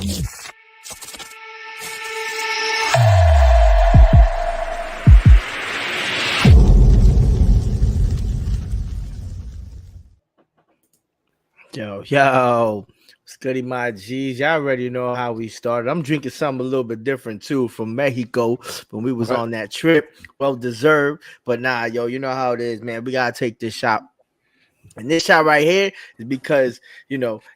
Yo, what's goody, my G's? Y'all already know how we started. I'm drinking something a little bit different too from Mexico when we was on that trip. Well deserved, but nah, yo, you know how it is, man. We gotta take this shot. And this shot right here is because,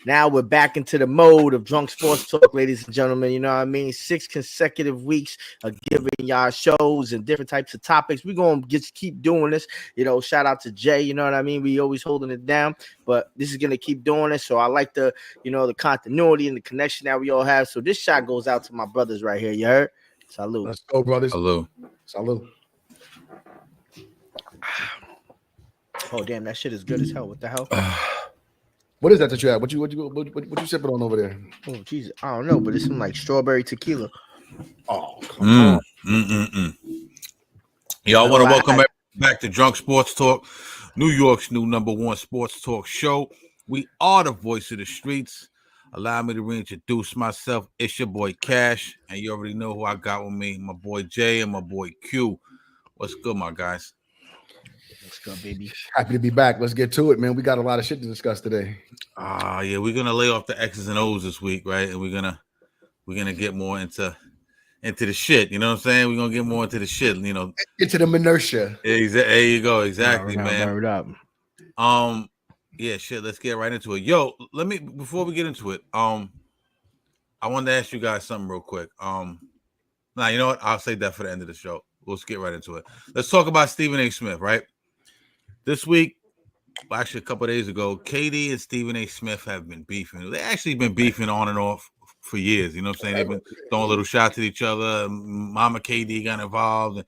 now we're back into the mode of drunk sports talk, ladies and gentlemen. You know what I mean? 6 consecutive weeks of giving y'all shows and different types of topics. We're going to just keep doing this. Shout out to Jay. You know what I mean? We always holding it down, but this is going to keep doing it. So I like the continuity and the connection that we all have. So this shot goes out to my brothers right here. You heard? Salud. Let's go, brothers. Salud. Salud. Oh damn, that shit is good as hell. What the hell? What is that you have? What you sipping on over there? Oh Jesus, I don't know, but it's some like strawberry tequila. Oh, come on. Y'all want to welcome back to Drunk Sports Talk, New York's new #1 sports talk show. We are the voice of the streets. Allow me to reintroduce myself. It's your boy Cash, and you already know who I got with me, my boy Jay and my boy Q. What's good, my guys? Let's go, baby. Happy to be back. Let's get to it, man. We got a lot of shit to discuss today. Yeah, we're gonna lay off the X's and O's this week, right? And we're gonna get more into the shit. You know what I'm saying? We're gonna get more into the shit. Into the minutia. There you go. Exactly, man. Up. Yeah, shit. Let's get right into it. Yo, before we get into it, I wanted to ask you guys something real quick. Now you know what? I'll save that for the end of the show. Let's get right into it. Let's talk about Stephen A. Smith, right? This week, actually a couple of days ago, KD and Stephen A. Smith have been beefing. They actually been beefing on and off for years. You know what I'm saying? They've been throwing little shots at each other. Mama KD got involved. And,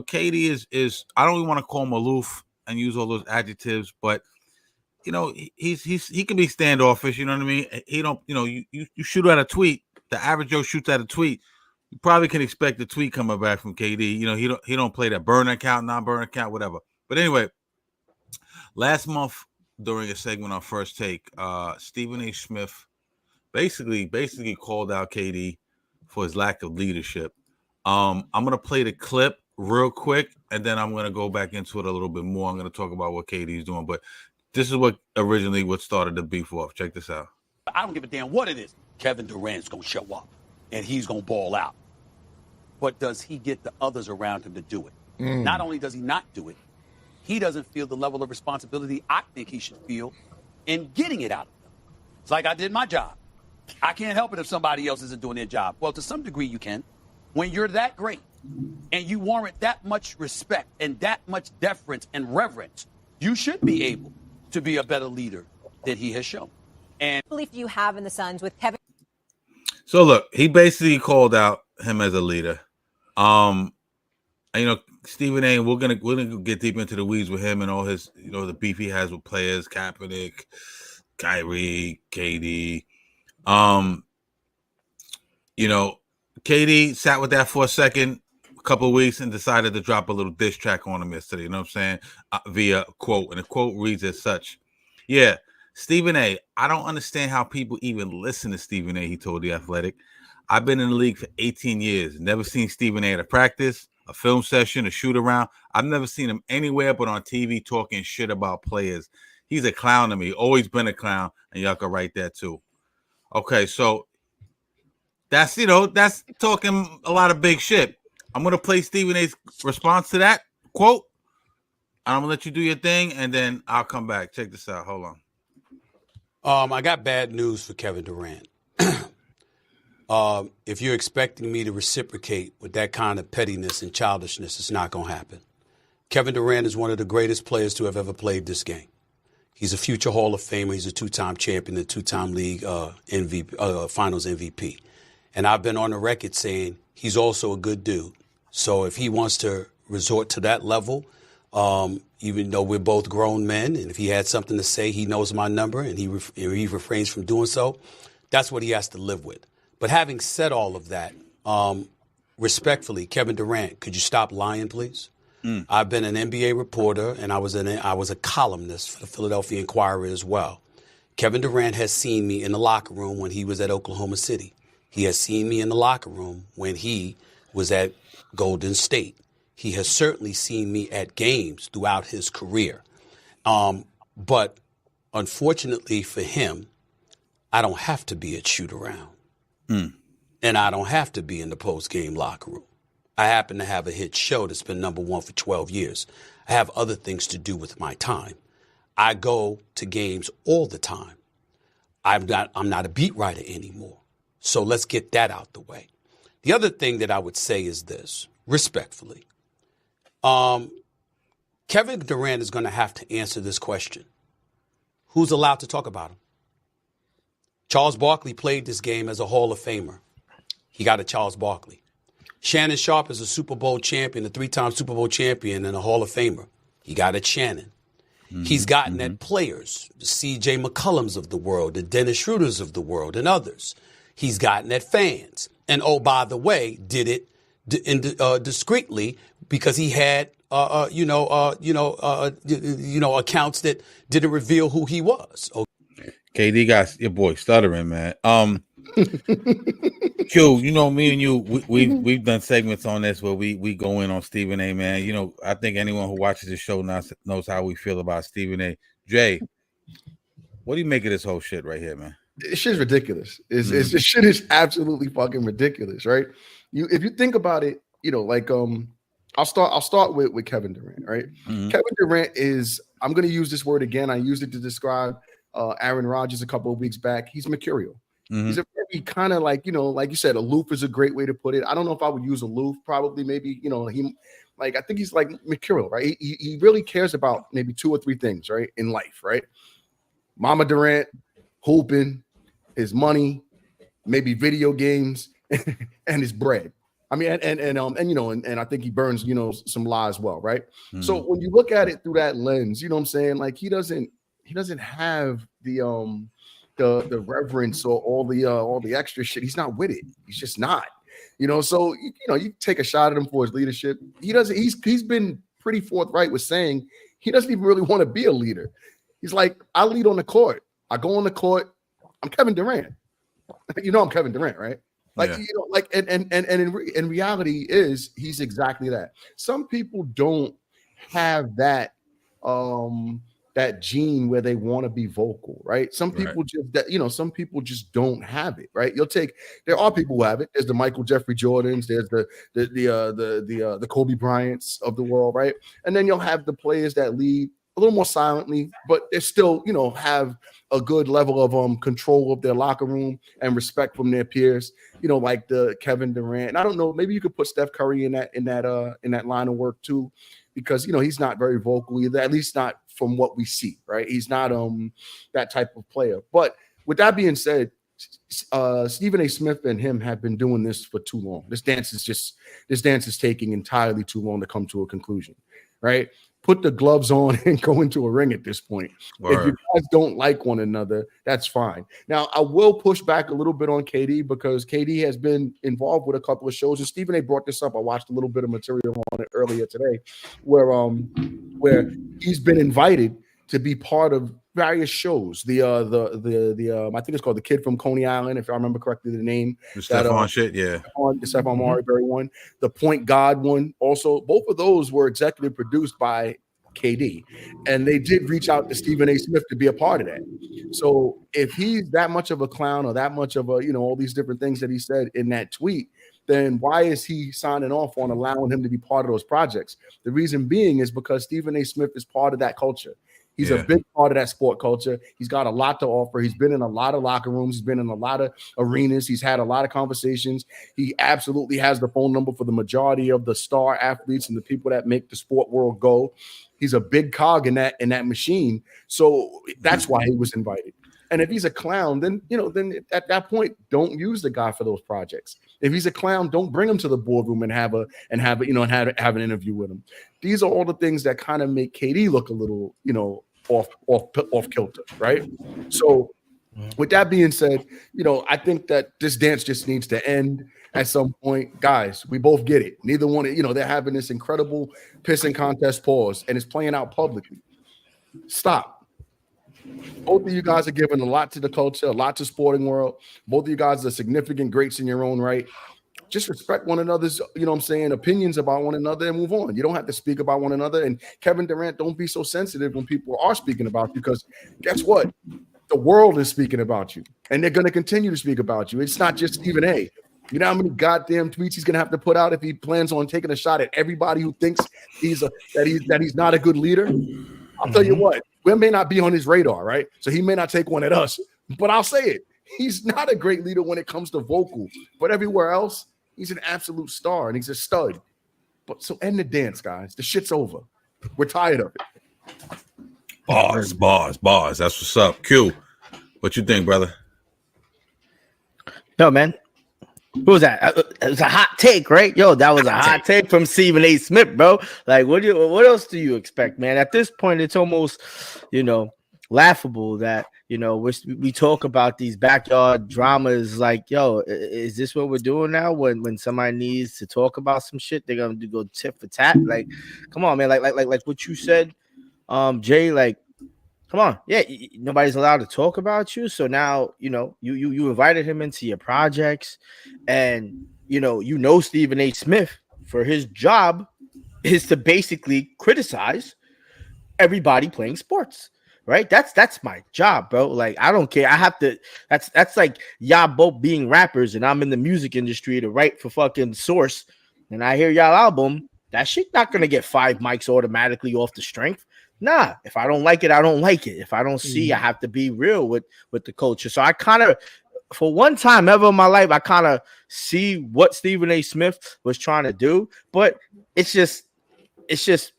KD is I don't even want to call him aloof and use all those adjectives, but he can be standoffish. You know what I mean? He don't. You shoot at a tweet. The average Joe shoots at a tweet. You probably can expect the tweet coming back from KD. He don't play that burner account, non-burner account, whatever. But anyway, last month during a segment on First Take, Stephen A. Smith basically called out KD for his lack of leadership. I'm gonna play the clip real quick, and then I'm gonna go back into it a little bit more. I'm gonna talk about what KD is doing, but this is what started the beef off. Check this out. I don't give a damn what it is. Kevin Durant's gonna show up. And he's going to ball out. But does he get the others around him to do it? Not only does he not do it, he doesn't feel the level of responsibility I think he should feel in getting it out of them. It's like I did my job. I can't help it if somebody else isn't doing their job. Well, to some degree you can. When you're that great and you warrant that much respect and that much deference and reverence, you should be able to be a better leader than he has shown. And what belief do you have in the Suns with Kevin? So look, he basically called out him as a leader. And, Stephen A. We're gonna get deep into the weeds with him and all his, the beef he has with players, Kaepernick, Kyrie, KD. KD sat with that for a second, a couple of weeks, and decided to drop a little diss track on him yesterday. You know what I'm saying? Via a quote, and the quote reads as such: "Yeah. Stephen A., I don't understand how people even listen to Stephen A., he told The Athletic. I've been in the league for 18 years. Never seen Stephen A. at a practice, a film session, a shoot-around. I've never seen him anywhere but on TV talking shit about players. He's a clown to me, always been a clown, and y'all can write that too." Okay, so that's talking a lot of big shit. I'm going to play Stephen A.'s response to that quote, and I'm going to let you do your thing, and then I'll come back. Check this out. Hold on. I got bad news for Kevin Durant. If you're expecting me to reciprocate with that kind of pettiness and childishness, it's not going to happen. Kevin Durant is one of the greatest players to have ever played this game. He's a future Hall of Famer. He's a two-time champion, a two-time league MVP, finals MVP. And I've been on the record saying he's also a good dude. So if he wants to resort to that level, even though we're both grown men, and if he had something to say, he knows my number, and he refrains from doing so, that's what he has to live with. But having said all of that, respectfully, Kevin Durant, could you stop lying, please? I've been an NBA reporter, and I was a columnist for the Philadelphia Inquirer as well. Kevin Durant has seen me in the locker room when he was at Oklahoma City. He has seen me in the locker room when he was at Golden State. He has certainly seen me at games throughout his career. But unfortunately for him, I don't have to be at shoot around. And I don't have to be in the post-game locker room. I happen to have a hit show that's been #1 for 12 years. I have other things to do with my time. I go to games all the time. I'm not a beat writer anymore. So let's get that out the way. The other thing that I would say is this, respectfully. Kevin Durant is going to have to answer this question. Who's allowed to talk about him? Charles Barkley played this game as a Hall of Famer. He got a Charles Barkley. Shannon Sharpe is a Super Bowl champion, a 3-time Super Bowl champion, and a Hall of Famer. He got a Shannon. He's gotten at players, the C.J. McCollums of the world, the Dennis Schroeders of the world, and others. He's gotten at fans. And, oh, by the way, did it discreetly because he had, accounts that didn't reveal who he was. Okay. KD got your boy stuttering, man. Q, me and you, we've done segments on this where we go in on Stephen A, man. I think anyone who watches the show knows how we feel about Stephen A. Jay, what do you make of this whole shit right here, man? This shit's ridiculous. This shit is absolutely fucking ridiculous, right? If you think about it, I'll start with Kevin Durant, right? Kevin Durant is, I'm going to use this word again. I used it to describe Aaron Rodgers a couple of weeks back. He's mercurial. He's a very kind of like you said, aloof is a great way to put it. I don't know if I would use aloof. Probably, maybe, I think he's like mercurial, right? He really cares about maybe 2 or 3 things, right, in life, right? Mama Durant, hooping, his money, maybe video games, and his bread. I mean, and I think he burns, some lie as well, right? So when you look at it through that lens, you know what I'm saying? Like he doesn't have the reverence or all the extra shit. He's not with it. He's just not. So you take a shot at him for his leadership. He's been pretty forthright with saying he doesn't even really want to be a leader. He's like, I lead on the court. I go on the court. I'm Kevin Durant. I'm Kevin Durant, right? Like, yeah. And in reality is he's exactly that. Some people don't have that that gene where they want to be vocal, right? Some people some people just don't have it, right? There are people who have it. There's the Michael Jeffrey Jordans, there's the Kobe Bryants of the world, right? And then you'll have the players that lead a little more silently, but they still, have a good level of control of their locker room and respect from their peers, like the Kevin Durant. And I don't know, maybe you could put Steph Curry in that line of work too, because he's not very vocal either, at least not from what we see, right? He's not that type of player. But with that being said, Stephen A. Smith and him have been doing this for too long. This dance is taking entirely too long to come to a conclusion, right? Put the gloves on and go into a ring at this point. Word. If you guys don't like one another, that's fine. Now, I will push back a little bit on KD because KD has been involved with a couple of shows. And Stephen A. brought this up. I watched a little bit of material on it earlier today where he's been invited to be part of various shows. I think it's called The Kid from Coney Island, if I remember correctly, the name. The Stephon shit, yeah. The Stephon Marbury one. The Point Guard one. Also, both of those were executive produced by KD. And they did reach out to Stephen A. Smith to be a part of that. So if he's that much of a clown or that much of a, all these different things that he said in that tweet, then why is he signing off on allowing him to be part of those projects? The reason being is because Stephen A. Smith is part of that culture. He's a big part of that sport culture. He's got a lot to offer. He's been in a lot of locker rooms. He's been in a lot of arenas. He's had a lot of conversations. He absolutely has the phone number for the majority of the star athletes and the people that make the sport world go. He's a big cog in that machine. So that's why he was invited. And if he's a clown, then at that point, don't use the guy for those projects. If he's a clown, don't bring him to the boardroom and have an interview with him. These are all the things that kind of make KD look a little, off kilter, right? So with that being said, I think that this dance just needs to end at some point. Guys, we both get it. Neither one, they're having this incredible pissing contest pause and it's playing out publicly. Stop. Both of you guys are giving a lot to the culture, a lot to sporting world. Both of you guys are significant greats in your own right. Just respect one another's, opinions about one another and move on. You don't have to speak about one another. And Kevin Durant, don't be so sensitive when people are speaking about you, because guess what? The world is speaking about you, and they're going to continue to speak about you. It's not just Stephen A. You know how many goddamn tweets he's going to have to put out if he plans on taking a shot at everybody who thinks that he's not a good leader? I'll tell you what, we may not be on his radar, right? So he may not take one at us, but I'll say it. He's not a great leader when it comes to vocal, but everywhere else, he's an absolute star and he's a stud. But so end the dance, guys. The shit's over. We're tired of it. Bars. That's what's up. Q, what you think, brother? Yo, man. Who was that? It was a hot take, right? Yo, that was a hot take from Stephen A. Smith, bro. Like, what else do you expect, man? At this point, it's almost, laughable that, we talk about these backyard dramas. Like, yo, is this what we're doing now? When somebody needs to talk about some shit, they're gonna go tit for tat. Like, come on, man. Like what you said, Jay. Like, come on, yeah. Nobody's allowed to talk about you. So now, you invited him into your projects, and Stephen A. Smith, for his job is to basically criticize everybody playing sports. Right, that's my job, bro. Like, I don't care. I have to. That's like y'all both being rappers, and I'm in the music industry to write for fucking Source, and I hear y'all album. That shit not gonna get 5 mics automatically off the strength. Nah, if I don't like it, I don't like it. If I don't see, I have to be real with the culture. So I kind of, for one time ever in my life, I kind of see what Stephen A. Smith was trying to do, but it's just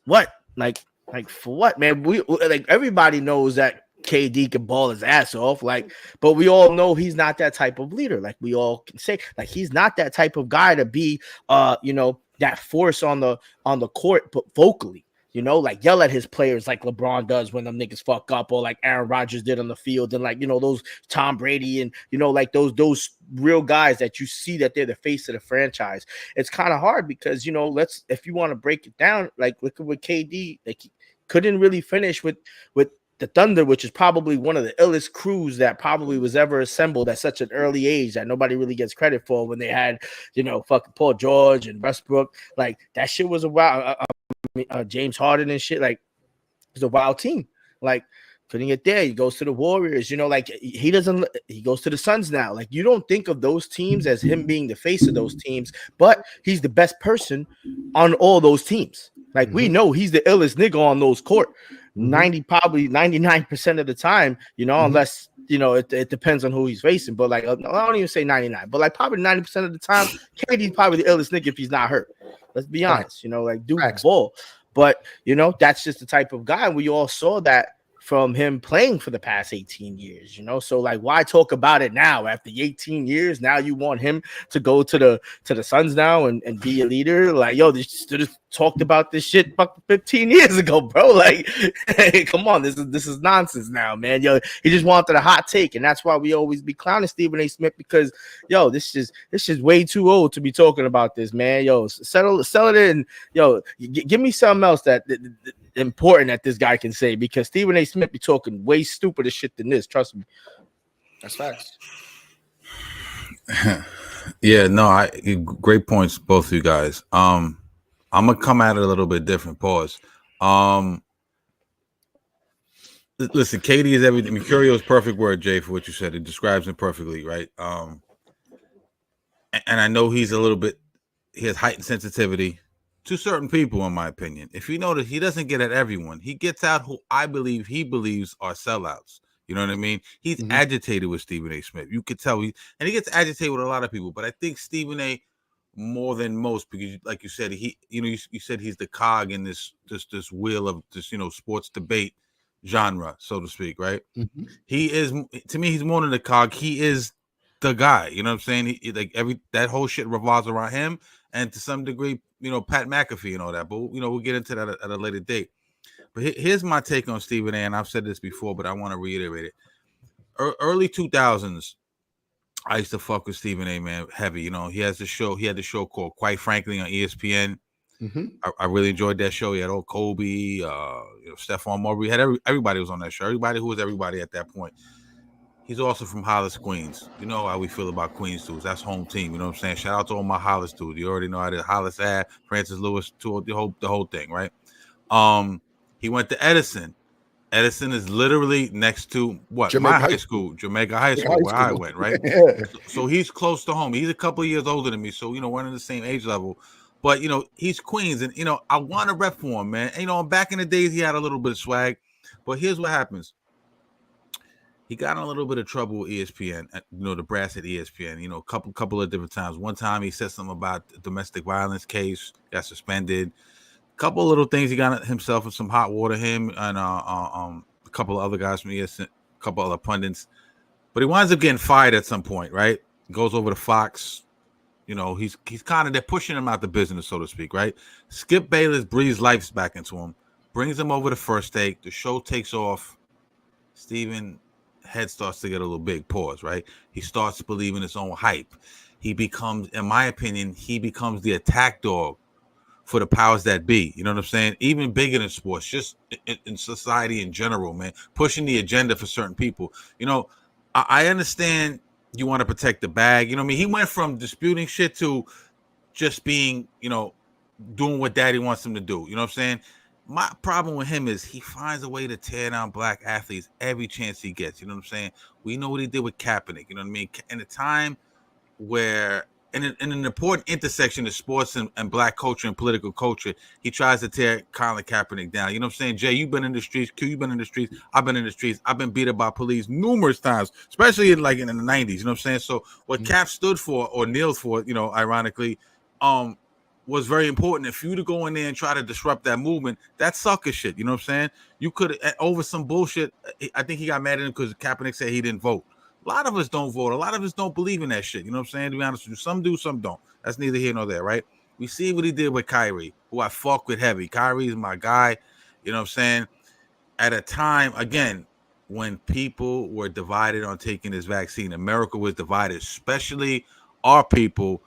what like for what, man? We like, everybody knows that KD can ball his ass off, like, but we all know he's not that type of leader. Like, we all can say, like, he's not that type of guy to be that force on the court, but vocally, like yell at his players like LeBron does when them niggas fuck up, or like Aaron Rodgers did on the field, and like, those Tom Brady and like those real guys that you see that they're the face of the franchise. It's kind of hard because if you want to break it down, like, look at what KD, like, he couldn't really finish with the Thunder, which is probably one of the illest crews that probably was ever assembled at such an early age that nobody really gets credit for, when they had fucking Paul George and Westbrook. Like, that shit was a wild James Harden and shit. Like, it's a wild team. Like, couldn't get there. He goes to the Warriors, like, he goes to the Suns now. Like, you don't think of those teams as him being the face of those teams, but he's the best person on all those teams. Like, we know he's the illest nigga on those court. 99% of the time, unless it depends on who he's facing. But like, I don't even say 99, but like probably 90% of the time, KD's probably the illest nigga if he's not hurt. Let's be honest, like, dude, ball. But that's just the type of guy. We all saw that from him playing for the past 18 years, so like, why talk about it now after 18 years? Now you want him to go to the Suns now and be a leader? Like, yo, they should have talked about this shit 15 years ago, bro. Like, hey, come on, this is nonsense now, man. Yo, he just wanted a hot take, and that's why we always be clowning Stephen A. Smith, because yo, this is way too old to be talking about this, man. Yo, settle it in. Yo, give me something else that important that this guy can say, because Stephen A. Smith be talking way stupider shit than this. Trust me. That's facts. Yeah, no, great points, both of you guys. I'm gonna come at it a little bit different. Pause. Listen, Katie is everything. Mercurio is perfect word, Jay, for what you said. It describes him perfectly, right? And I know he has heightened sensitivity to certain people, in my opinion. If you notice, he doesn't get at everyone. He gets out who he believes are sellouts. You know what I mean? He's agitated with Stephen A. Smith. You could tell he gets agitated with a lot of people. But I think Stephen A. more than most, because like you said, you said he's the cog in this wheel of this, sports debate genre, so to speak, right? He is, to me, he's more than the cog. He is the guy. You know what I'm saying? That whole shit revolves around him, and to some degree, Pat McAfee and all that. But we'll get into that at a later date. But here's my take on Stephen A. And I've said this before, but I want to reiterate it. Early 2000s, I used to fuck with Stephen A. man heavy. He had the show called Quite Frankly on ESPN. I really enjoyed that show. He had old Kobe, Stephon Marbury. Had everybody was on that show. Everybody who was everybody at that point. He's also from Hollis, Queens. You know how we feel about Queens dudes. That's home team. You know what I'm saying? Shout out to all my Hollis dudes. You already know how the Hollis Ave, Francis Lewis, the whole thing, right? He went to Edison. Edison is literally next to what? Jamaica my high school, Jamaica High School, where I went, right? Yeah. So he's close to home. He's a couple of years older than me, so we're in the same age level. But he's Queens, and I want to rep for him, man. And, back in the days, he had a little bit of swag. But here's what happens. He got in a little bit of trouble with ESPN, the brass at ESPN, a couple of different times. One time he said something about the domestic violence case, got suspended. A couple of little things, he got himself in some hot water, him and a couple of other guys from ESPN, a couple other pundits. But he winds up getting fired at some point, right? Goes over to Fox. He's kind of, they're pushing him out the business, so to speak, right? Skip Bayless breathes life back into him, brings him over to First Take. The show takes off. Stephen head starts to get a little big, pause, right? He starts to believe in his own hype. He becomes, in my opinion, the attack dog for the powers that be. You know what I'm saying? Even bigger than sports, just in society in general, man. Pushing the agenda for certain people. I understand you want to protect the bag. He went from disputing shit to just being, doing what daddy wants him to do. You know what I'm saying? My problem with him is he finds a way to tear down black athletes every chance he gets. You know what I'm saying? We know what he did with Kaepernick. You know what I mean? In a time where, in an important intersection of sports and black culture and political culture, he tries to tear Colin Kaepernick down. You know what I'm saying? Jay, you've been in the streets. Q, you've been in the streets. I've been in the streets. I've been beat up by police numerous times, especially in the 90s. You know what I'm saying? So what Cap stood for, or kneeled for, ironically, was very important. If you to go in there and try to disrupt that movement, that's sucker shit. You know what I'm saying? You could, over some bullshit, I think he got mad at him because Kaepernick said he didn't vote. A lot of us don't vote. A lot of us don't believe in that shit. You know what I'm saying? To be honest with you, some do, some don't. That's neither here nor there, right? We see what he did with Kyrie, who I fuck with heavy. Kyrie is my guy. You know what I'm saying? At a time, again, when people were divided on taking this vaccine, America was divided, especially our people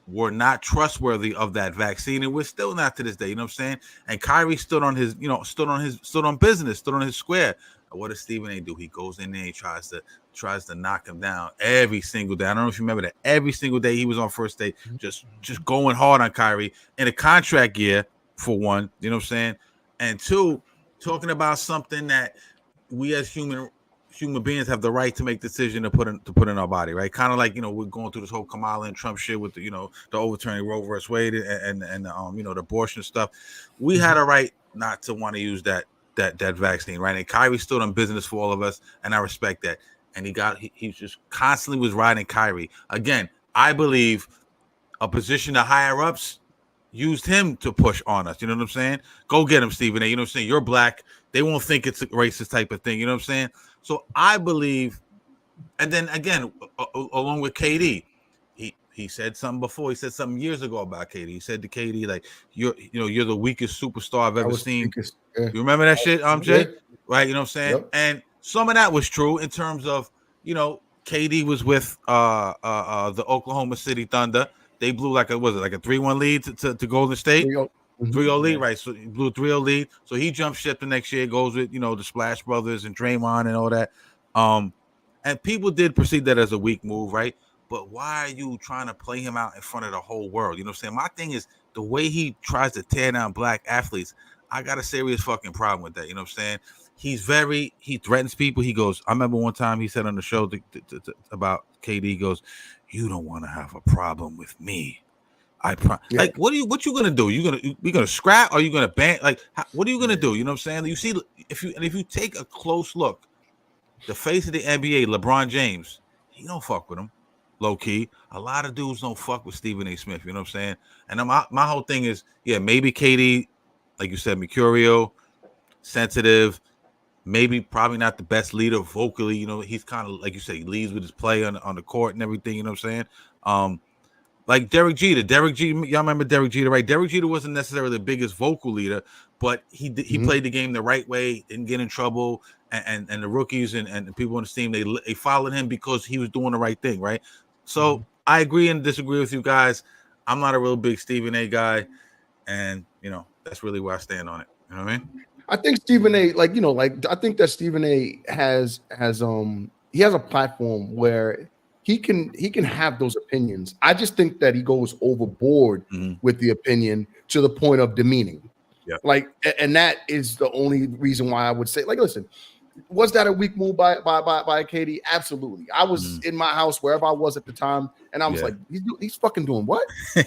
were not trustworthy of that vaccine, and we're still not to this day. You know what I'm saying? And Kyrie stood on his, stood on business, stood on his square. What does Stephen A do? He goes in there, he tries to knock him down every single day. I don't know if you remember that. Every single day he was on First Day, just going hard on Kyrie in a contract year, for one. You know what I'm saying? And two, talking about something that we as human beings have the right to make decision to put in our body, right? Kind of like, we're going through this whole Kamala and Trump shit with the, the overturning Roe versus Wade and the abortion stuff. We had a right not to want to use that vaccine, right? And Kyrie stood on business for all of us, and I respect that. And he just constantly was riding Kyrie. Again, I believe a position of higher ups used him to push on us. You know what I'm saying? Go get him, Stephen A. You know what I'm saying? You're black. They won't think it's a racist type of thing. You know what I'm saying? So I believe, and then again, along with KD, he said something before. He said something years ago about KD. He said to KD, like, you're the weakest superstar I've ever seen. Yeah. You remember that shit, Jay? Yeah. Right? You know what I'm saying? Yep. And some of that was true in terms of, KD was with the Oklahoma City Thunder. They blew like a 3-1 lead to Golden State. 3-0 lead, right? So he blew a 3-0 lead. So he jumped ship the next year, goes with, the Splash Brothers and Draymond and all that. And people did perceive that as a weak move, right? But why are you trying to play him out in front of the whole world? You know what I'm saying? My thing is the way he tries to tear down black athletes. I got a serious fucking problem with that. You know what I'm saying? He threatens people. He goes, I remember one time he said on the show about KD, he goes, you don't want to have a problem with me. Like, what you gonna do? You gonna scrap? Or are you gonna ban? Like, what are you gonna do? You know what I'm saying? You see, if you take a close look, the face of the NBA, LeBron James, he don't fuck with him, low key. A lot of dudes don't fuck with Stephen A. Smith. You know what I'm saying? And my whole thing is, maybe KD, like you said, mercurial, sensitive, maybe probably not the best leader vocally. He's kind of, like you said, he leads with his play on the court and everything. You know what I'm saying? Like Derek Jeter, y'all remember Derek Jeter, right? Derek Jeter wasn't necessarily the biggest vocal leader, but he played the game the right way, didn't get in trouble, and the rookies and people on the team, they followed him because he was doing the right thing, right? So I agree and disagree with you guys. I'm not a real big Stephen A. guy. and that's really where I stand on it. You know what I mean? I think Stephen A. I think that Stephen A. has he has a platform where he can have those opinions. I just think that he goes overboard with the opinion to the point of demeaning. Yeah. And that is the only reason why I would say, listen, was that a weak move by KD? Absolutely. I was in my house wherever I was at the time, and I was like, he's fucking doing what? I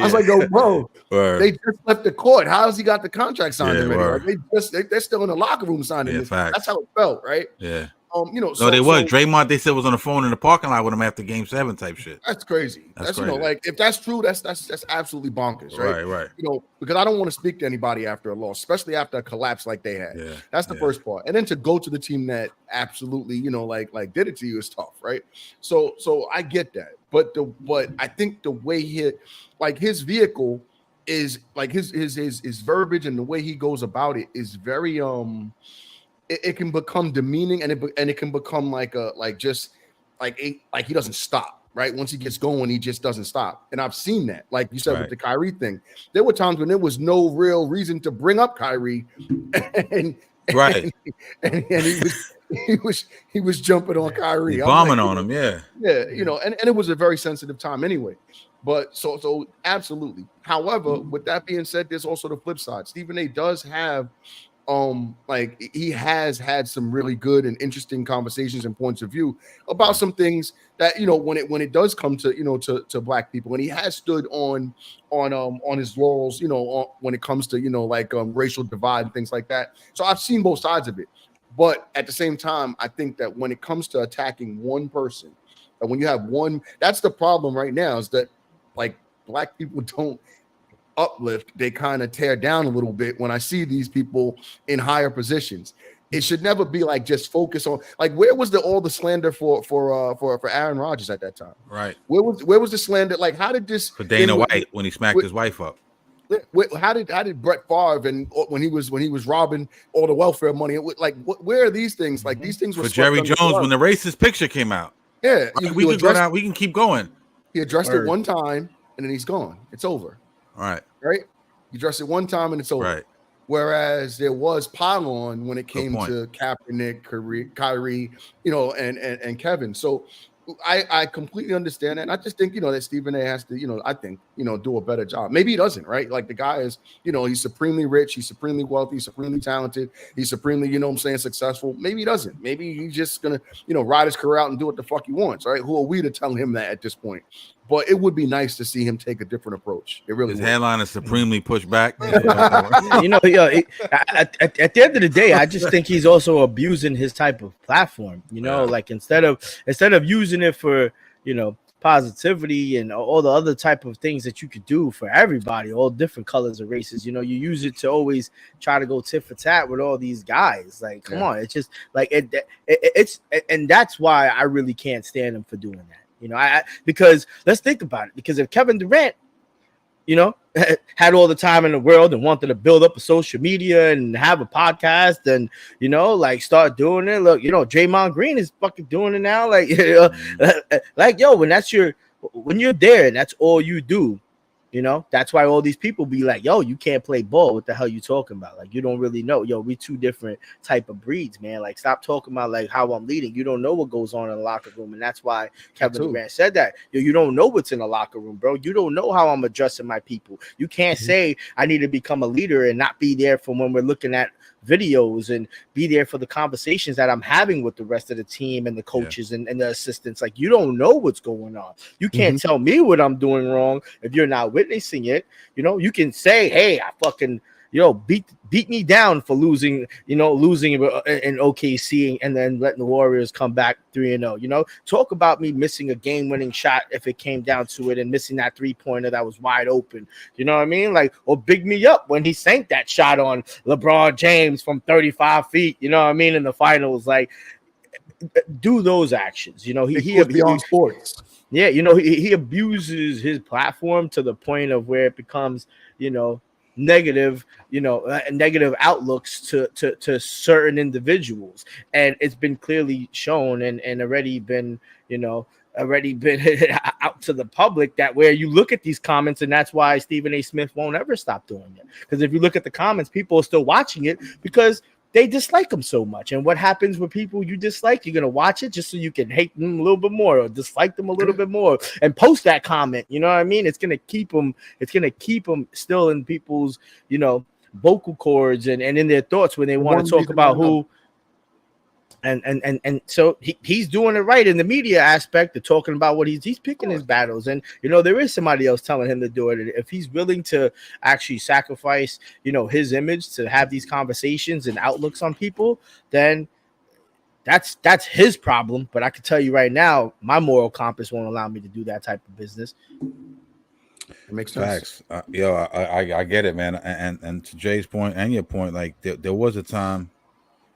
was like, yo, bro, they just left the court. How has he got the contract signed already? They're still in the locker room signing this. Facts. That's how it felt, right? Yeah. Draymond, they said was on the phone in the parking lot with him after Game 7 type shit. That's crazy. That's crazy. If that's true, that's absolutely bonkers, right? Right. Because I don't want to speak to anybody after a loss, especially after a collapse like they had. Yeah. That's the first part. And then to go to the team that absolutely, did it to you is tough, right? So I get that. But I think the way his vehicle is his verbiage and the way he goes about it is very it can become demeaning and it can become he doesn't stop, right? Once he gets going, he just doesn't stop. And I've seen that, like you said, with the Kyrie thing. There were times when there was no real reason to bring up Kyrie, and he was jumping on Kyrie, bombing on him, and it was a very sensitive time anyway. But so absolutely. However, with that being said, there's also the flip side. Stephen A. does have he has had some really good and interesting conversations and points of view about some things that when it does come to to black people, and he has stood on his laurels when it comes to racial divide and things like that. So I've seen both sides of it, but at the same time, I think that when it comes to attacking one person, and when you have one, that's the problem right now, is that black people don't uplift, they kind of tear down a little bit when I see these people in higher positions. It should never be just focus on where was all the slander for Aaron Rodgers at that time? Right. Where was the slander? How did this for Dana White when he smacked his wife up? How did Brett Favre and when he was robbing all the welfare money? Where are these things? These things were for Jerry Jones when the racist picture came out. Yeah, we can go down. We can keep going. He addressed it one time and then he's gone. It's over. Right. You address it one time and it's over. Right. Whereas there was pylon when it came to Kaepernick, Kyrie, and Kevin. So I completely understand that. And I just think, that Stephen A. has to, I think, do a better job. Maybe he doesn't, right? The guy is, he's supremely rich, he's supremely wealthy, supremely talented, he's supremely, successful. Maybe he doesn't. Maybe he's just gonna, ride his career out and do what the fuck he wants, right? Who are we to tell him that at this point? But it would be nice to see him take a different approach. It really his would. hairline is supremely pushed back. At the end of the day, I just think he's also abusing his type of platform. Instead of using it for positivity and all the other type of things that you could do for everybody, all different colors and races. You use it to always try to go tit for tat with all these guys. Come on, it's just it's and that's why I really can't stand him for doing that. Because let's think about it. Because if Kevin Durant, had all the time in the world and wanted to build up a social media and have a podcast and, start doing it. Look, Draymond Green is fucking doing it now. When you're there and that's all you do, that's why all these people be like, yo, you can't play ball. What the hell you talking about? You don't really know. Yo, we two different type of breeds, man. Stop talking about how I'm leading. You don't know what goes on in the locker room. And that's why Kevin Durant said that. Yo, you don't know what's in the locker room, bro. You don't know how I'm addressing my people. You can't say I need to become a leader and not be there for when we're looking at videos and be there for the conversations that I'm having with the rest of the team and the coaches and the assistants. You don't know what's going on. You can't tell me what I'm doing wrong if you're not witnessing it. You can say, hey, I fucking beat me down for losing in OKC and then letting the Warriors come back 3-0. Talk about me missing a game-winning shot if it came down to it and missing that three-pointer that was wide open. You know what I mean? Or big me up when he sank that shot on LeBron James from 35 feet. You know what I mean? In the finals, do those actions. He beyond sports. Yeah, he abuses his platform to the point of where it becomes, negative, negative outlooks to certain individuals, and it's been clearly shown and already been, out to the public that where you look at these comments, and that's why Stephen A. Smith won't ever stop doing it. Because if you look at the comments, people are still watching it because they dislike them so much. And what happens with people you dislike, you're gonna watch it just so you can hate them a little bit more or dislike them a little bit more and post that comment. You know what I mean? It's gonna keep them still in people's, vocal cords and in their thoughts when they want to talk about who. And so he's doing it right in the media aspect of talking about what he's picking his battles. And there is somebody else telling him to do it. If he's willing to actually sacrifice his image to have these conversations and outlooks on people, then that's his problem. But I can tell you right now, my moral compass won't allow me to do that type of business. It makes sense. Facts. I get it, man. And to Jay's point and your point, like there was a time.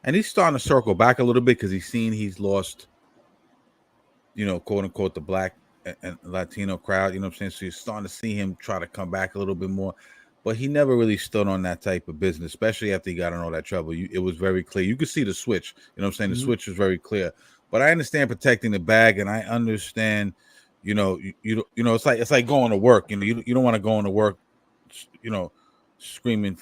And he's starting to circle back a little bit because he's lost, quote unquote, the black and Latino crowd. You know what I'm saying? So you're starting to see him try to come back a little bit more. But he never really stood on that type of business, especially after he got in all that trouble. It was very clear. You could see the switch. You know what I'm saying? The switch was very clear. But I understand protecting the bag, and I understand, it's like going to work. You don't want to go into work, screaming,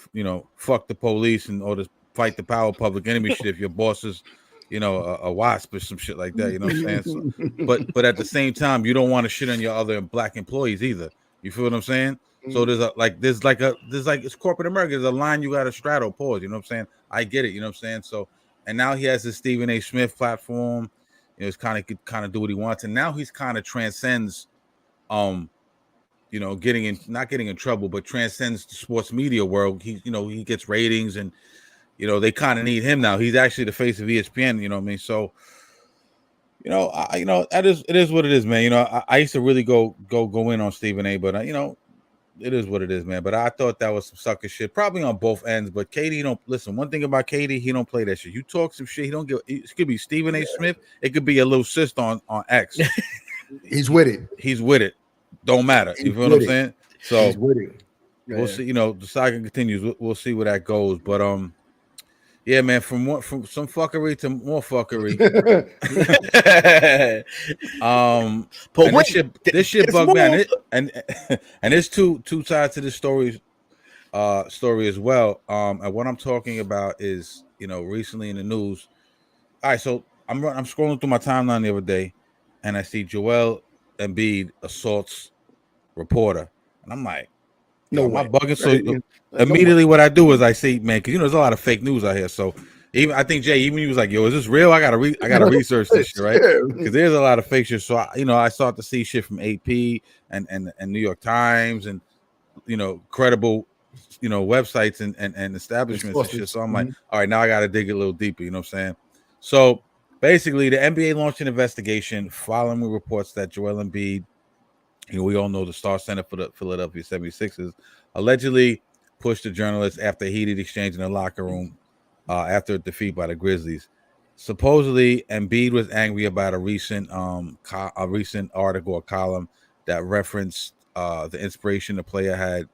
fuck the police and all this. Fight the power public enemy shit if your boss is, a wasp or some shit like that. You know what I'm saying? So, but at the same time, you don't want to shit on your other black employees either. You feel what I'm saying? So there's it's corporate America. There's a line you got to straddle. Pause. You know what I'm saying? I get it. You know what I'm saying? So, and now he has this Stephen A. Smith platform. He's kind of do what he wants, and now he's kind of transcends, not getting in trouble, but transcends the sports media world. He gets ratings and. They kind of need him now. He's actually the face of ESPN. You know what I mean? So, it is what it is, man. I used to really go in on Stephen A. But it is what it is, man. But I thought that was some sucker shit, probably on both ends. But Katie, don't listen. One thing about Katie, he don't play that shit. You talk some shit, he don't give. It could be Stephen A. Smith. It could be a little sister on X. He's with it. He's with it. Don't matter. You feel what I'm saying? So he's with it. We'll see. The saga continues. We'll see where that goes. But yeah, man, from some fuckery to more fuckery. But this shit bugged me, and there's two sides to this story as well. And what I'm talking about is, recently in the news. All right, so I'm scrolling through my timeline the other day, and I see Joel Embiid assaults reporter, and I'm like, no, my bugging. So immediately, what I do is I see, man, because there's a lot of fake news out here. So I think Jay, even he was like, "Yo, is this real? I gotta research this shit, right?" Because there's a lot of fake shit. So I start to see shit from AP and New York Times and credible websites and establishments and shit. So I'm like, all right, now I gotta dig a little deeper. You know what I'm saying? So basically, the NBA launched an investigation following reports that Joel Embiid. We all know the star center for the Philadelphia 76ers allegedly pushed the journalist after a heated exchange in the locker room after a defeat by the Grizzlies. Supposedly, Embiid was angry about a recent article or column that referenced the inspiration the player had.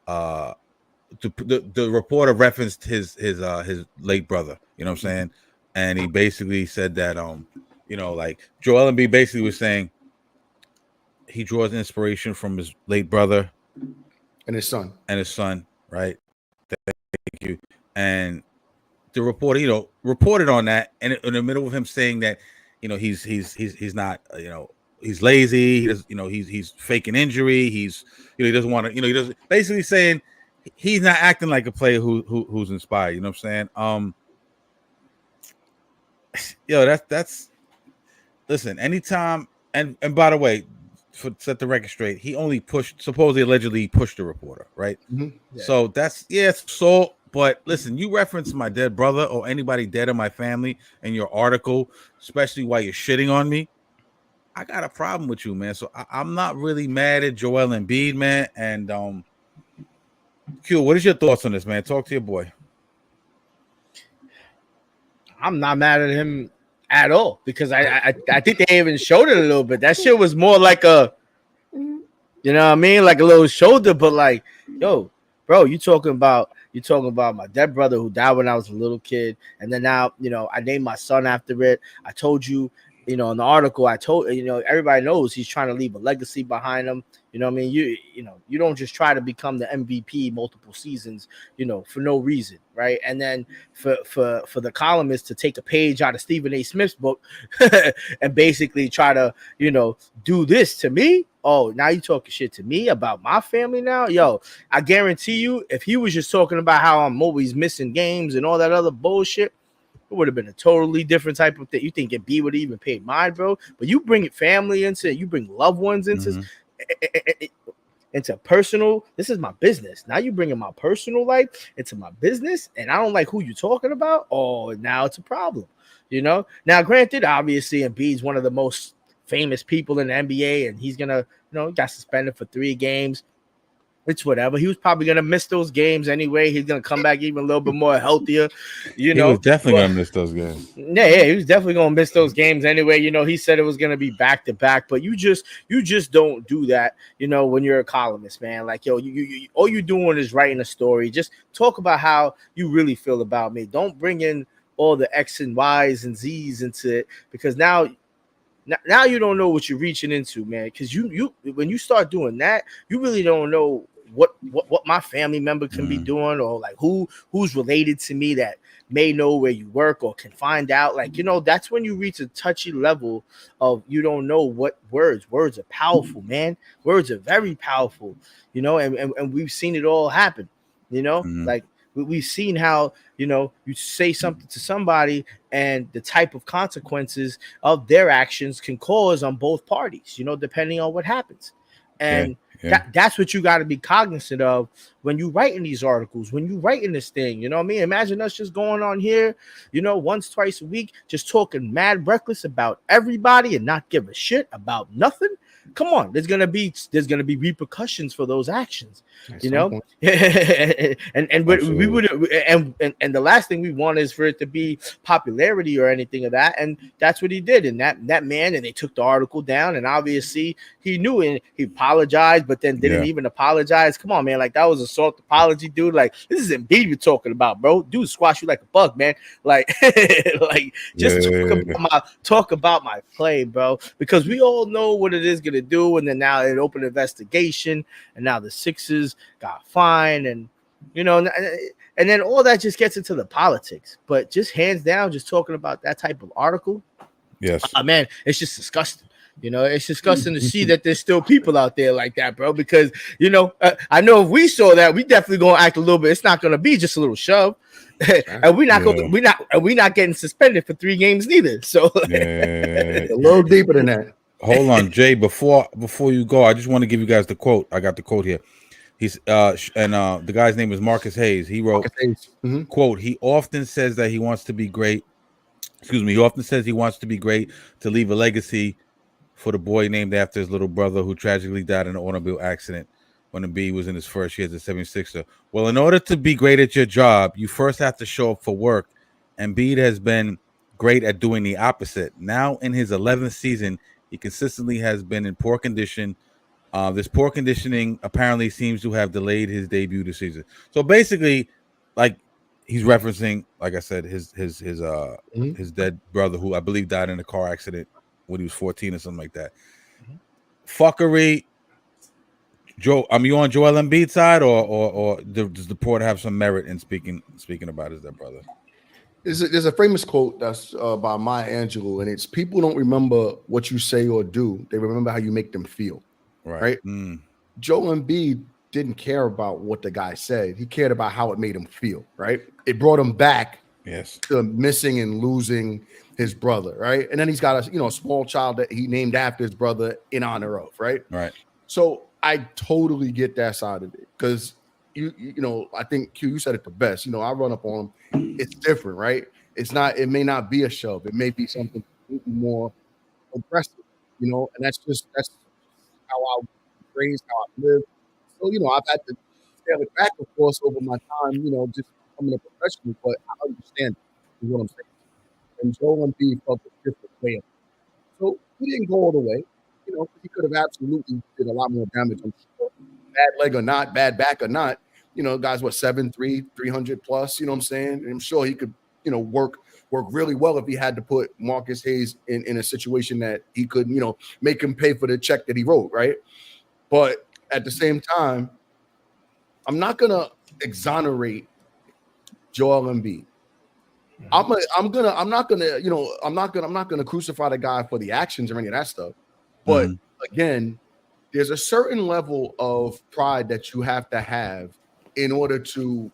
The reporter referenced his late brother. You know what I'm saying? And he basically said that like Joel Embiid basically was saying. He draws inspiration from his late brother and his son, right? Thank you. And the reporter, reported on that, and in the middle of him saying that, he's not, he's lazy. He's faking injury. He doesn't want to, he doesn't, basically saying he's not acting like a player who's inspired. You know what I'm saying? That's listen. Anytime, and by the way. To set the record straight, he only allegedly pushed the reporter, right? Mm-hmm. Yeah. So that's it's assault. But listen, you reference my dead brother or anybody dead in my family in your article, especially while you're shitting on me. I got a problem with you, man. So I'm not really mad at Joel Embiid, man. And Q, what is your thoughts on this, man? Talk to your boy. I'm not mad at him at all, because I think they even showed it a little bit. That shit was more like a, like a little shoulder, but like, yo, bro, you talking about my dead brother who died when I was a little kid, and then now I named my son after it. I told you, in the article, I told everybody knows he's trying to leave a legacy behind him. You know what I mean? You don't just try to become the MVP multiple seasons, for no reason, right? And then for the columnist to take a page out of Stephen A. Smith's book and basically try to, do this to me. Oh, now you talking shit to me about my family now? Yo, I guarantee you, if he was just talking about how I'm always missing games and all that other bullshit, it would have been a totally different type of thing. You think B would even pay mine, bro? But you bring family into it, you bring loved ones into into personal. This is my business. Now you bringing my personal life into my business, and I don't like who you're talking about. Oh, now it's a problem. Now, granted, obviously, Embiid's one of the most famous people in the NBA, and he's gonna, got suspended for 3 games. It's whatever. He was probably gonna miss those games anyway. He's gonna come back even a little bit more healthier. He was definitely gonna miss those games. Yeah, he was definitely gonna miss those games anyway. He said it was gonna be back to back, but you just don't do that. When you're a columnist, man. Like, yo, you all you're doing is writing a story. Just talk about how you really feel about me. Don't bring in all the X and Y's and Z's into it, because now you don't know what you're reaching into, man. Because you when you start doing that, you really don't know what my family member can be doing, or like who's related to me that may know where you work or can find out. Like, that's when you reach a touchy level of you don't know what words are powerful, man. Words are very powerful, and we've seen it all happen, like we've seen how, you say something to somebody and the type of consequences of their actions can cause on both parties, depending on what happens. And that's what you got to be cognizant of when you writing these articles, when you writing this thing. You know what I mean? Imagine us just going on here, once, twice a week, just talking mad reckless about everybody and not give a shit about nothing. Come on, there's gonna be repercussions for those actions, and we would and the last thing we want is for it to be popularity or anything of that, and that's what he did. And that man, and they took the article down, and obviously he knew, and he apologized, but then didn't even apologize. Come on, man, like that was a soft apology, dude. Like, this is Embiid we're talking about, bro. Dude squash you like a bug, man. Like, talk about my play, bro, because we all know what it is gonna do. And then now an open investigation, and now the Sixers got fined, and and then all that just gets into the politics. But just hands down, just talking about that type of article, man, it's just disgusting. It's disgusting to see that there's still people out there like that, bro. Because I know if we saw that, we definitely gonna act a little bit. It's not gonna be just a little shove. And we're not getting suspended for 3 games neither. So a little deeper than that. Hold on, Jay. Before you go, I just want to give you guys the quote. I got the quote here. He's the guy's name is Marcus Hayes. He wrote, quote, he often says that he wants to be great. He often says he wants to be great to leave a legacy for the boy named after his little brother who tragically died in an automobile accident when Embiid was in his first year as a 76er. Well, in order to be great at your job, you first have to show up for work. Embiid has been great at doing the opposite. Now in his 11th season, he consistently has been in poor condition. This poor conditioning apparently seems to have delayed his debut this season. So basically, like, he's referencing, like I said, his dead brother, who I believe died in a car accident when he was 14 or something like that. Fuckery. Joe, you on Joel Embiid's side, or does the report have some merit in speaking about his dead brother? There's a famous quote that's by Maya Angelou, and it's, people don't remember what you say or do. They remember how you make them feel. Right? Joel Embiid didn't care about what the guy said. He cared about how it made him feel, right? It brought him back to missing and losing his brother, right? And then he's got a small child that he named after his brother in honor of, right? Right. So I totally get that side of it, because I think Q, you said it the best. I run up on him. It's different, right? It may not be a shove. It may be something more aggressive, and that's how I was raised, how I live. So, I've had to scale it back, of course, over my time, just becoming a professional, but I understand is what I'm saying. And Joel Embiid felt a different way. So he didn't go all the way. He could have absolutely did a lot more damage, I'm sure. Bad leg or not, bad back or not, guys 7'3", 300 plus. You know what I'm saying? And I'm sure he could work really well if he had to put Marcus Hayes in a situation that he could make him pay for the check that he wrote, right? But at the same time, I'm not gonna exonerate Joel Embiid. I'm not gonna crucify the guy for the actions or any of that stuff. But again, there's a certain level of pride that you have to have in order to,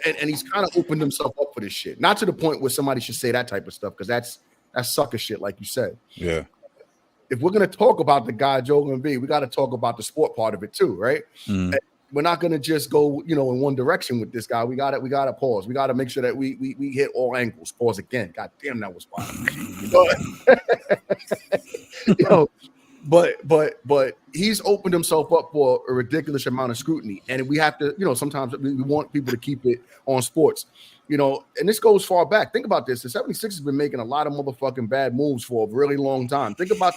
and he's kind of opened himself up for this shit. Not to the point where somebody should say that type of stuff, because that's sucker shit, like you said. Yeah. If we're gonna talk about the guy Joel Embiid, we got to talk about the sport part of it too, right? We're not gonna just go, in one direction with this guy. We gotta pause. We gotta make sure that we hit all angles. Pause again. God damn, that was fine. But he's opened himself up for a ridiculous amount of scrutiny, and we have to, sometimes we want people to keep it on sports, and this goes far back. Think about this: the 76ers have been making a lot of motherfucking bad moves for a really long time. Think about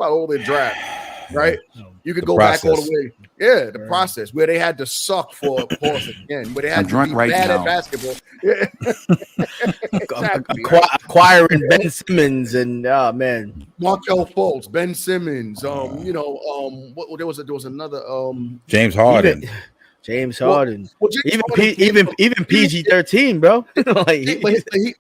all their drafts. Right, you could go back all the way. Yeah, the process where they had to suck for pause again, where they had to be bad at basketball. Yeah. Exactly, acquiring Ben Simmons and man, Markel Fultz, Ben Simmons. There was another James Harden. James Harden. Even PG-13, bro. But they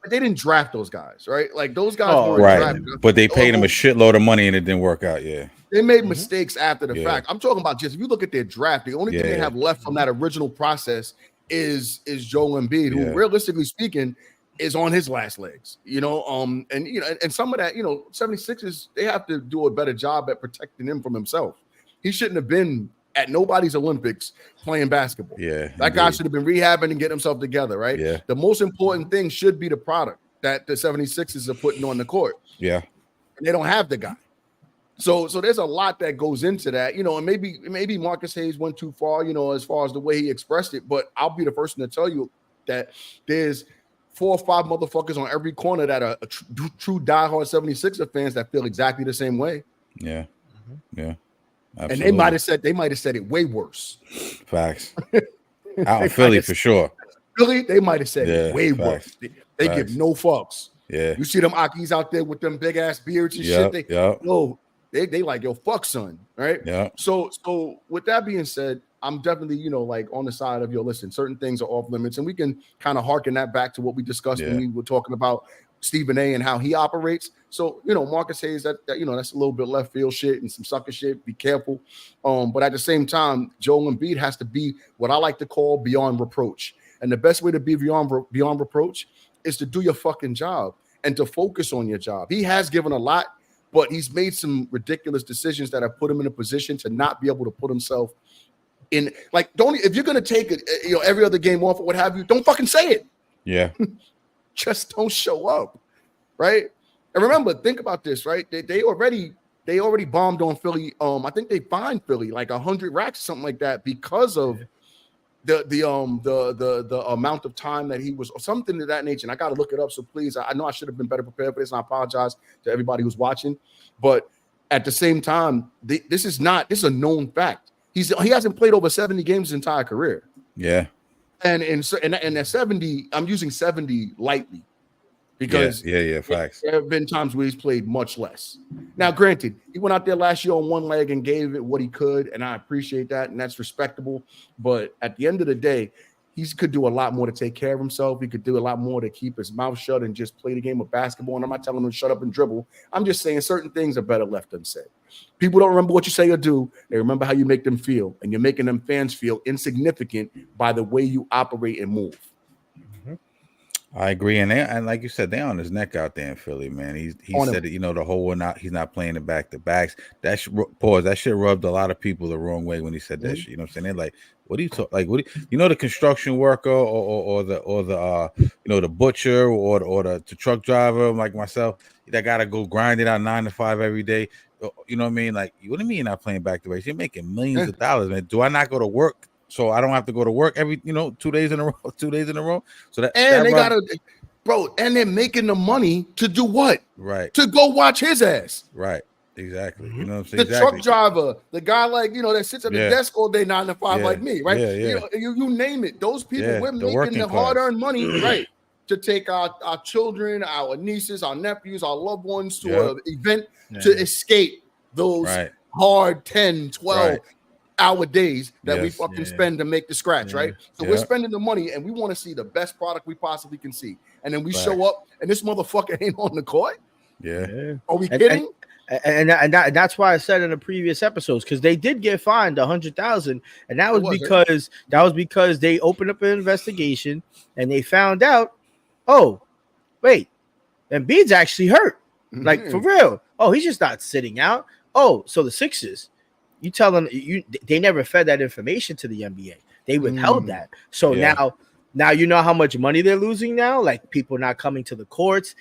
didn't draft those guys, right? Like those guys were drafted. But they paid him a shitload of money and it didn't work out. Yeah. They made mistakes after the fact. I'm talking about just if you look at their draft, the only thing they have left from that original process is Joel Embiid, who realistically speaking is on his last legs. And some of that, 76ers, they have to do a better job at protecting him from himself. He shouldn't have been at nobody's Olympics playing basketball. Yeah. That guy should have been rehabbing and getting himself together, right? Yeah. The most important thing should be the product that the 76ers are putting on the court. Yeah. And they don't have the guy. So there's a lot that goes into that, and maybe Marcus Hayes went too far, as far as the way he expressed it. But I'll be the first one to tell you that there's 4 or 5 motherfuckers on every corner that are true diehard 76er fans that feel exactly the same way. Yeah. Yeah. Absolutely. And they might have said it way worse. Facts. Out in Philly for sure. Philly, they might have said it way worse. They give no fucks. Yeah. You see them Akis out there with them big ass beards and shit. They like, yo, fuck son, right? Yeah. So with that being said, I'm definitely, on the side of listen, certain things are off limits, and we can kind of harken that back to what we discussed when we were talking about Stephen A and how he operates. So, Marcus Hayes, that's a little bit left field shit and some sucker shit. Be careful. But at the same time, Joel Embiid has to be what I like to call beyond reproach. And the best way to be beyond reproach is to do your fucking job and to focus on your job. He has given a lot, but he's made some ridiculous decisions that have put him in a position to not be able to put himself in. Like, if you're gonna take it, every other game off or what have you, don't fucking say it. Yeah. Just don't show up, right? And remember, think about this, right? They already bombed on Philly. I think they fined Philly like 100 racks or something like that because of the amount of time that he was, or something of that nature. And I got to look it up. So please, I know I should have been better prepared for this, and I apologize to everybody who's watching. But at the same time, this is a known fact. He hasn't played over 70 games his entire career. Yeah. And at 70, I'm using 70 lightly because facts. There have been times where he's played much less. Now, granted, he went out there last year on one leg and gave it what he could, and I appreciate that, and that's respectable. But at the end of the day, he could do a lot more to take care of himself. He could do a lot more to keep his mouth shut and just play the game of basketball. And I'm not telling him to shut up and dribble. I'm just saying certain things are better left unsaid. People don't remember what you say or do. They remember how you make them feel. And you're making them fans feel insignificant by the way you operate and move. I agree. And like you said, they're on his neck out there in Philly, man. He said it, the whole one, he's not playing it back to backs. That shit rubbed a lot of people the wrong way when he said that shit. You know what I'm saying? They're like, what do you talk like? The construction worker or the butcher or the truck driver like myself that gotta go grind it out 9 to 5 every day. You know what I mean? Like, what do you mean you're not playing back to backs? You're making millions of dollars, man. Do I not go to work? So I don't have to go to work every, 2 days in a row, 2 days in a row. So and they're making the money to do what? Right. To go watch his ass. Right. Exactly. You know what I'm saying? The Exactly. truck driver, the guy that sits at the desk all day 9 to 5 like me, right? Yeah. You name it. Those people, we're making the hard-earned money, right? To take our children, our nieces, our nephews, our loved ones to an event to escape those hard 10, 12 hour days that we fucking spend to make the scratch, right? So we're spending the money and we want to see the best product we possibly can see. And then we show up and this motherfucker ain't on the court. Yeah. Are we kidding? And that's why I said in the previous episodes, because they did get fined $100,000, and that was because they opened up an investigation and they found out, oh, wait, Embiid's actually hurt, like for real. Oh, he's just not sitting out. Oh, so the Sixers, you tell them they never fed that information to the NBA. They withheld that. So now you know how much money they're losing now. Like people not coming to the courts.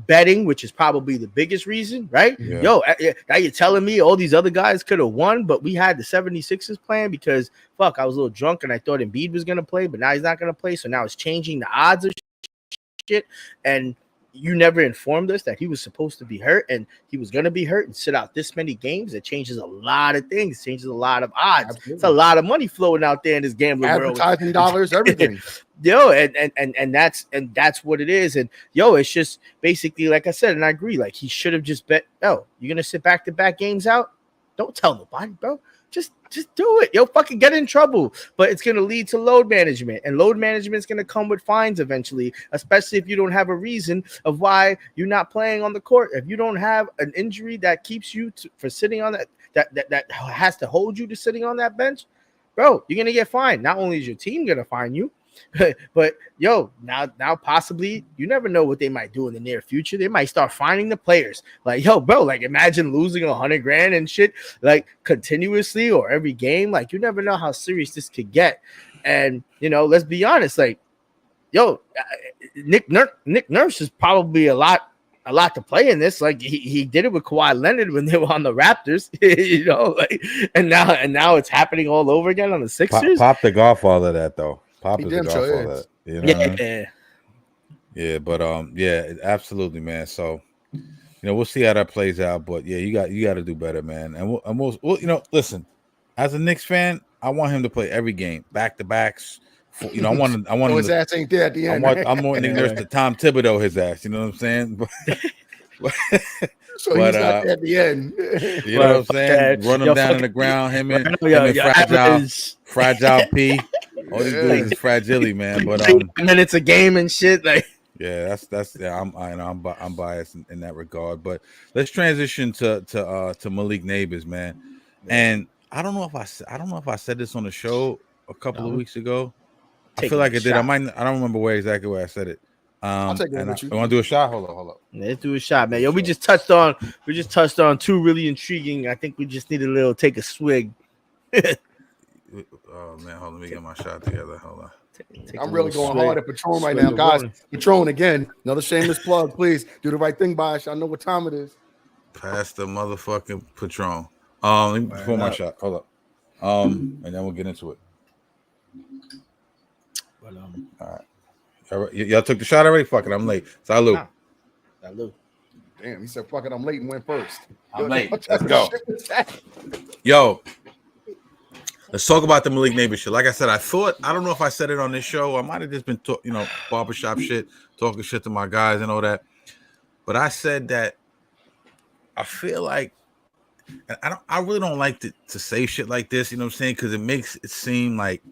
Betting, which is probably the biggest reason, right? Yo, now you're telling me all these other guys could have won, but we had the 76ers playing because I was a little drunk and I thought Embiid was going to play, but now he's not going to play. So now it's changing the odds of shit. And you never informed us that he was supposed to be hurt and he was going to be hurt and sit out this many games. It changes a lot of things, changes a lot of odds. Absolutely. It's a lot of money flowing out there in this gambling world. Advertising dollars, everything. Yo, and that's what it is. And yo, it's just basically like I said, and I agree. Like he should have just bet. Oh, you're gonna sit back-to-back games out? Don't tell nobody, bro. Just do it. Yo, fucking get in trouble. But it's gonna lead to load management, and load management is gonna come with fines eventually, especially if you don't have a reason of why you're not playing on the court. If you don't have an injury that keeps you for sitting on that has to hold you to sitting on that bench, bro, you're gonna get fined. Not only is your team gonna fine you, but yo, now possibly you never know what they might do in the near future. They might start finding the players. Like, yo, bro, like imagine losing $100,000 and shit like continuously or every game. Like, you never know how serious this could get. And let's be honest, like, yo, Nick Nurse is probably a lot to play in this. Like he did it with Kawhi Leonard when they were on the Raptors, and now it's happening all over again on the Sixers. Pop the godfather of that though. Pop is the godfather of that. You know what I mean? Yeah, but absolutely, man. So we'll see how that plays out. But yeah, you got to do better, man. And we'll listen. As a Knicks fan, I want him to play every game, back to backs. I want his ass ain't there at the end. I'm more Nick Nurse to Tom Thibodeau his ass. You know what I'm saying? So he's not there at the end. You know what I'm saying? Run him down on the ground. Him and Fragile P. All these dudes is fragile, man. But and then it's a game and shit. Like I'm biased in that regard. But let's transition to Malik Nabers, man. And I don't know if I said this on the show a couple of weeks ago. I feel like I did. I don't remember exactly where I said it. I'll take it with you. I want to do a shot. Hold up. Let's do a shot, man. Yo, we just touched on two really intriguing. I think we just need a take a swig. Oh man, hold on, let me get my shot together. Hold on. I'm really going hard at Patron right now, guys. Patron again. Another shameless plug. Please do the right thing, Bosh. I know what time it is. Pass the motherfucking Patron. Let me pull my shot. Hold up. And then we'll get into it. But, all right. Y'all took the shot already? Fuck it, I'm late. Salute. Salute. Damn, he said, fuck it, I'm late and went first. I'm late. Let's go. Yo, let's talk about the Malik Nabers shit. Like I said, I don't know if I said it on this show. I might have just been, barbershop shit, talking shit to my guys and all that. But I said that I feel like, I really don't like to say shit like this, you know what I'm saying? Because it makes it seem like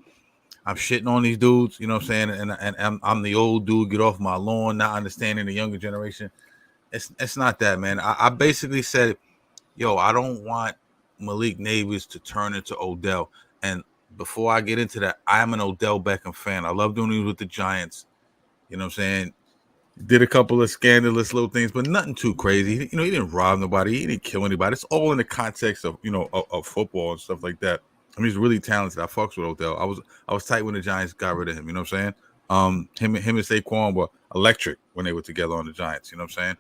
I'm shitting on these dudes, you know what I'm saying? And I'm the old dude, get off my lawn, not understanding the younger generation. It's not that, man. I basically said, yo, I don't want Malik Nabers to turn into Odell. And before I get into that, I'm an Odell Beckham fan. I love doing these with the Giants. You know what I'm saying? Did a couple of scandalous little things, but nothing too crazy. He didn't rob nobody. He didn't kill anybody. It's all in the context of, of football and stuff like that. I mean, he's really talented. I fucks with Odell. I was tight when the Giants got rid of him. You know what I'm saying? Him and Saquon were electric when they were together on the Giants. You know what I'm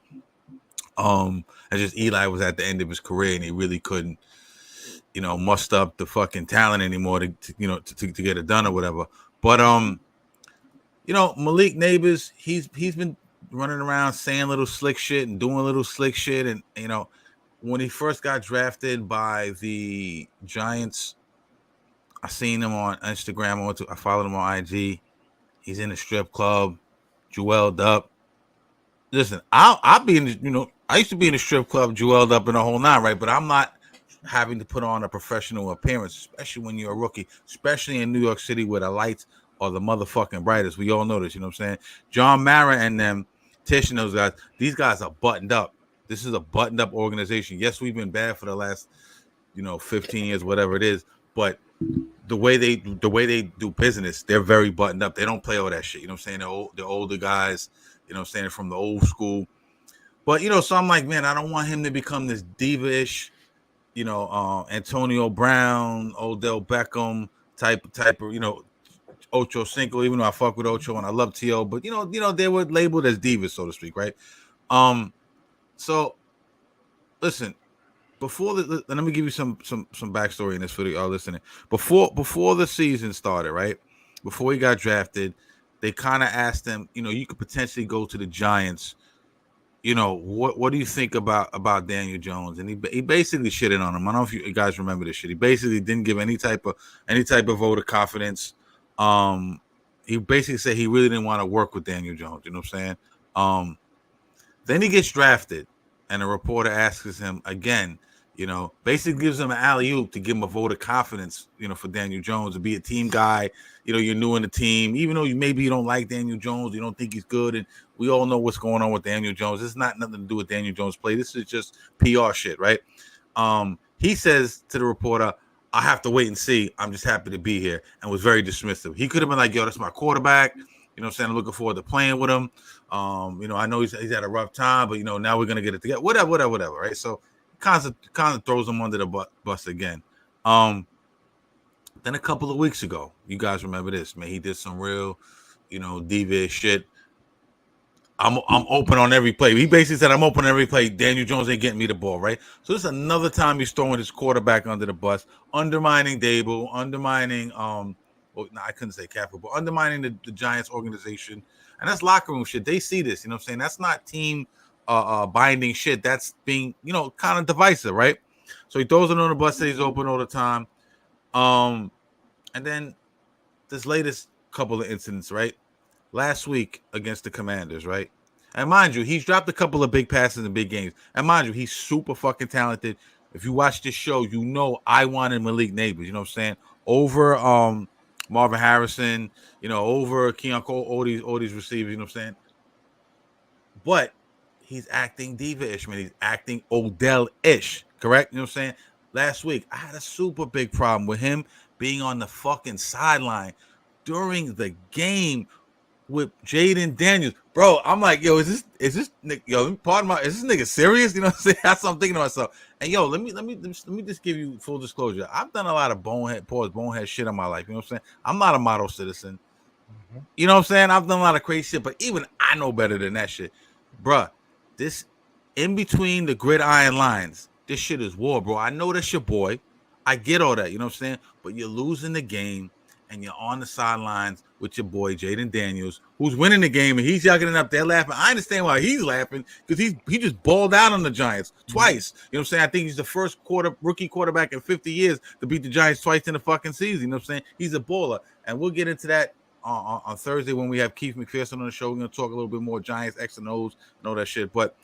saying? And just Eli was at the end of his career and he really couldn't, muster up the fucking talent anymore to get it done or whatever. But Malik Nabers, he's been running around saying little slick shit and doing little slick shit, and when he first got drafted by the Giants, I seen him on Instagram. I followed him on IG. He's in a strip club, jeweled up. Listen, I'll be in, I used to be in a strip club, jeweled up in the whole nine, right? But I'm not having to put on a professional appearance, especially when you're a rookie, especially in New York City where the lights are the motherfucking brightest. We all know this, you know what I'm saying? John Mara and them, Tish and those guys, these guys are buttoned up. This is a buttoned up organization. Yes, we've been bad for the last, 15 years, whatever it is, but the way they do business, they're very buttoned up. They don't play all that shit. You know what I'm saying? The older guys, saying from the old school. But so I'm like, man, I don't want him to become this diva-ish, Antonio Brown, Odell Beckham type of, Ocho Cinco, even though I fuck with Ocho and I love T.O., but they were labeled as divas, so to speak, right? So listen, let me give you some backstory in this video. Y'all listening. Before the season started, right? Before he got drafted, they kind of asked him, you could potentially go to the Giants. What do you think about Daniel Jones? And he basically shitted on him. I don't know if you guys remember this shit. He basically didn't give any type of vote of confidence. He basically said he really didn't want to work with Daniel Jones. You know what I'm saying? Then he gets drafted, and a reporter asks him again. Basically gives him an alley-oop to give him a vote of confidence, for Daniel Jones to be a team guy. You're new in the team, even though you don't like Daniel Jones, you don't think he's good, and we all know what's going on with Daniel Jones. It's not nothing to do with Daniel Jones' play. This is just PR shit, right? He says to the reporter, I have to wait and see. I'm just happy to be here, and was very dismissive. He could have been like, yo, that's my quarterback. You know what I'm saying? I'm looking forward to playing with him. I know he's had a rough time, but, now we're going to get it together. Whatever, right? So kind of throws him under the bus again. Then a couple of weeks ago, you guys remember this, man. He did some real, diva shit. I'm open on every play. He basically said, I'm open on every play. Daniel Jones ain't getting me the ball, right? So this is another time he's throwing his quarterback under the bus, undermining Dable, undermining I couldn't say Capital, but undermining the Giants organization. And that's locker room shit. They see this, you know what I'm saying? That's not team binding shit. That's being, kind of divisive, right? So he throws it on the bus, says he's open all the time. And then this latest couple of incidents, right? Last week against the Commanders, right? And mind you, he's dropped a couple of big passes in big games. And mind you, he's super fucking talented. If you watch this show, I wanted Malik Nabers, you know what I'm saying? Over Marvin Harrison, over Keon Cole, all these receivers, you know what I'm saying? But he's acting diva-ish, man. He's acting Odell-ish, correct? You know what I'm saying? Last week, I had a super big problem with him being on the fucking sideline during the game with Jaden Daniels. Bro, I'm like, yo, is this nigga serious? You know what I'm saying? That's what I'm thinking to myself. And yo, let me just give you full disclosure. I've done a lot of bonehead shit in my life. You know what I'm saying? I'm not a model citizen. You know what I'm saying? I've done a lot of crazy shit, but even I know better than that shit. Bruh, this in between the gridiron lines, this shit is war, bro. I know that's your boy. I get all that, you know what I'm saying? But you're losing the game, and you're on the sidelines with your boy, Jaden Daniels, who's winning the game, and he's yucking it up there laughing. I understand why he's laughing, because he just balled out on the Giants twice. You know what I'm saying? I think he's the first rookie quarterback in 50 years to beat the Giants twice in the fucking season. You know what I'm saying? He's a baller. And we'll get into that on Thursday when we have Keith McPherson on the show. We're going to talk a little bit more Giants, X and O's, and all that shit. But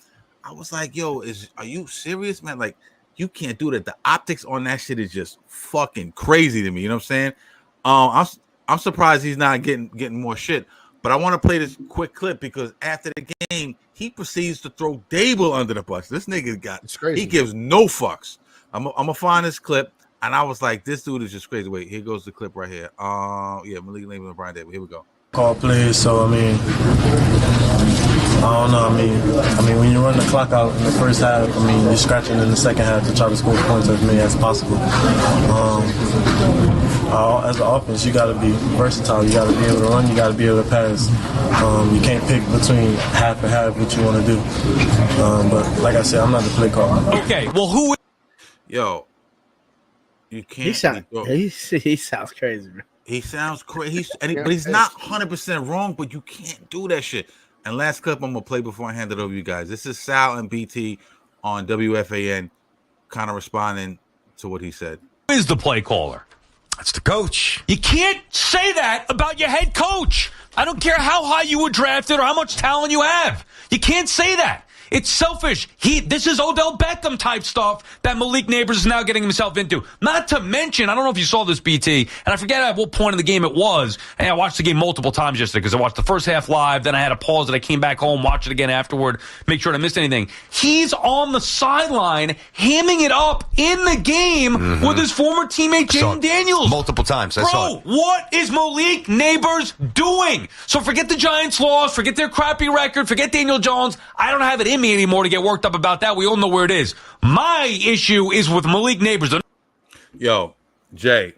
I was like, yo, are you serious, man? Like, you can't do that. The optics on that shit is just fucking crazy to me. You know what I'm saying? I'm surprised he's not getting more shit. But I want to play this quick clip because after the game, he proceeds to throw Dable under the bus. This nigga he gives no fucks. I'm gonna find this clip, and I was like, this dude is just crazy. Wait, here goes the clip right here. Malik Nabers and Brian Dable. Here we go. Call plays, so I don't know. I mean, when you run the clock out in the first half, you're scratching in the second half to try to score points as many as possible. As an offense, you got to be versatile. You got to be able to run. You got to be able to pass. You can't pick between half and half what you want to do. But like I said, I'm not the play caller. Okay, well, who? Yo, you can't. He sounds crazy, bro. He sounds crazy, but he's not 100% wrong. But you can't do that shit. And last clip I'm gonna play before I hand it over to you guys. This is Sal and BT on WFAN. kind of responding to what he said. Who is the play caller? That's the coach. You can't say that about your head coach. I don't care how high you were drafted or how much talent you have. You can't say that. It's selfish. This is Odell Beckham type stuff that Malik Nabers is now getting himself into. Not to mention, I don't know if you saw this, BT, and I forget at what point in the game it was. And I watched the game multiple times yesterday because I watched the first half live, then I had to pause it. I came back home, watched it again afterward, make sure I didn't miss anything. He's on the sideline, hamming it up in the game with his former teammate Jaden Daniels. Multiple times. I saw it. What is Malik Nabers doing? So forget the Giants' loss, forget their crappy record, forget Daniel Jones. I don't have it in me anymore to get worked up about that. We all know where it is. My issue is with Malik Nabers. Yo, Jay.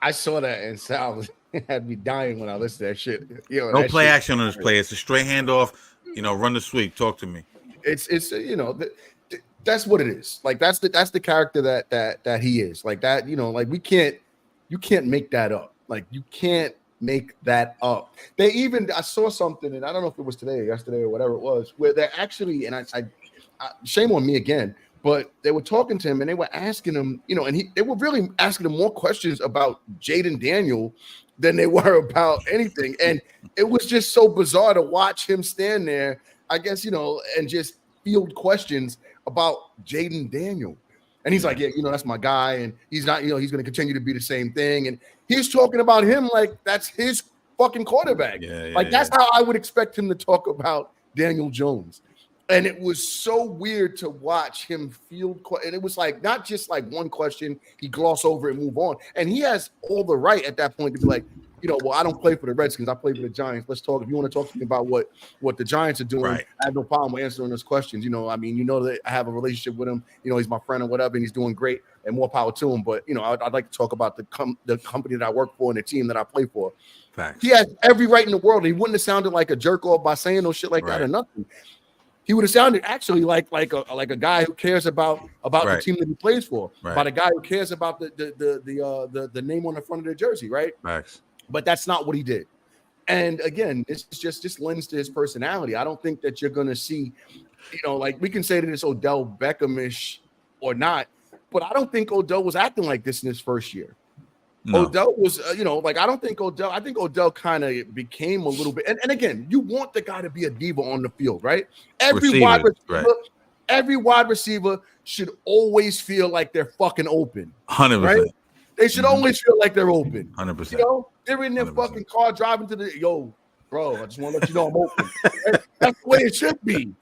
I saw that and Sal had me dying when I listened to that shit. Yo, No that play shit, action on this play. It's a straight handoff. Run the sweep. Talk to me. It's that's what it is. Like that's the character that he is. Like that, like you can't make that up. Like you can't make that up. I saw something, and I don't know if it was today or yesterday or whatever it was, where they're actually, and I shame on me again, but they were talking to him and they were asking him, and they were really asking him more questions about Jaden Daniel than they were about anything. And it was just so bizarre to watch him stand there, I guess, and just field questions about Jaden Daniel. And he's like, yeah, that's my guy. And he's not, he's going to continue to be the same thing. And he's talking about him like that's his fucking quarterback. That's how I would expect him to talk about Daniel Jones. And it was so weird to watch him field. And it was like not just like one question, he gloss over and move on. And he has all the right at that point to be like, well, I don't play for the Redskins. I play for the Giants. Let's talk. If you want to talk to me about what the Giants are doing, right, I have no problem with answering those questions. That I have a relationship with him. He's my friend or whatever, and he's doing great, and more power to him. But, I'd like to talk about the company that I work for and the team that I play for. Facts. He has every right in the world. He wouldn't have sounded like a jerk off by saying no shit like that or nothing. He would have sounded actually like a guy who cares about the team that he plays for, about a guy who cares about the name on the front of their jersey, right? Facts. But that's not what he did. And again, it's just lends to his personality. I don't think that you're going to see, like we can say that it's Odell Beckham-ish or not, but I don't think Odell was acting like this in his first year. No. Odell was, I think Odell kind of became a little bit, and again, you want the guy to be a diva on the field, right? Every wide receiver should always feel like they're fucking open. 100%. Right? They should always feel like they're open. 100%. They're in their 100%. Fucking car driving to bro, I just want to let you know I'm open. That's the way it should be.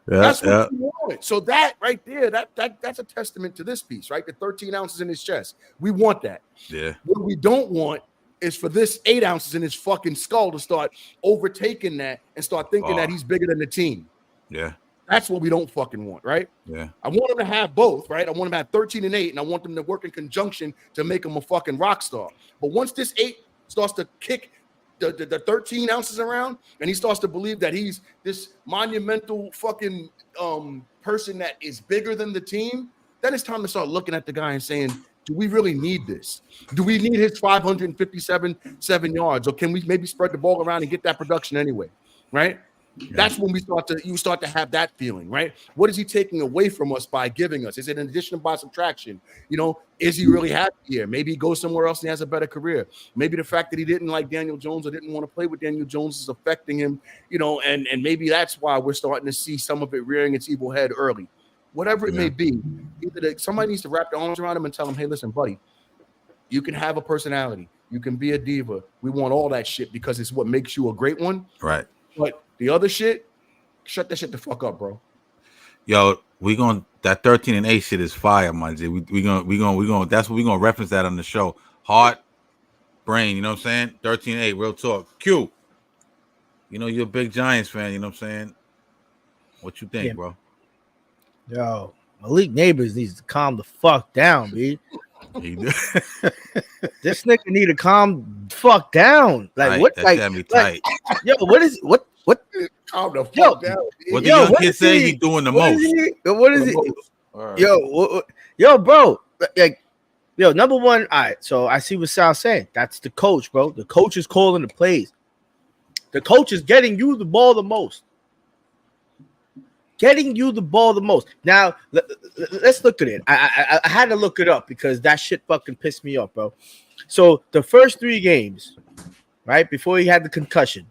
Yeah, that's what you want. So that right there, that's a testament to this piece, right? The 13 ounces in his chest. We want that. Yeah. What we don't want is for this 8 ounces in his fucking skull to start overtaking that and start thinking that he's bigger than the team. Yeah. That's what we don't fucking want, right? Yeah. I want him to have both, right? I want him to have 13 and 8, and I want them to work in conjunction to make him a fucking rock star. But once this 8 starts to kick the 13 ounces around, and he starts to believe that he's this monumental fucking person that is bigger than the team, then it's time to start looking at the guy and saying, do we really need this? Do we need his 557 yards, or can we maybe spread the ball around and get that production anyway, right? Yeah. That's when you start to have that feeling, right? What is he taking away from us by giving us? Is it an addition by subtraction? Is he really happy here? Maybe he goes somewhere else and he has a better career. Maybe the fact that he didn't like Daniel Jones or didn't want to play with Daniel Jones is affecting him, and maybe that's why we're starting to see some of it rearing its evil head early. Whatever it may be, either somebody needs to wrap their arms around him and tell him, hey, listen, buddy, you can have a personality. You can be a diva. We want all that shit because it's what makes you a great one. Right. But the other shit, shut that shit the fuck up, bro. Yo, that 13 and 8 shit is fire, my G. We gonna that's what we gonna reference that on the show. Heart, brain, you know what I'm saying? 13 and 8, real talk. Q. You're a big Giants fan, you know what I'm saying? What you think, bro? Yo, Malik Nabers needs to calm the fuck down, B. This nigga need to calm fuck down. Like tight, what? Like, tight. Yo, what? Calm the fuck down. What the young kid say? He's doing the most. What is it? Right. Yo, bro. Like, number one. All right. So I see what Sal's saying. That's the coach, bro. The coach is calling the plays. The coach is getting you the ball the most. getting you the ball the most. Now, let's look at it. I had to look it up because that shit fucking pissed me off, bro. So the first 3 games, right before he had the concussion,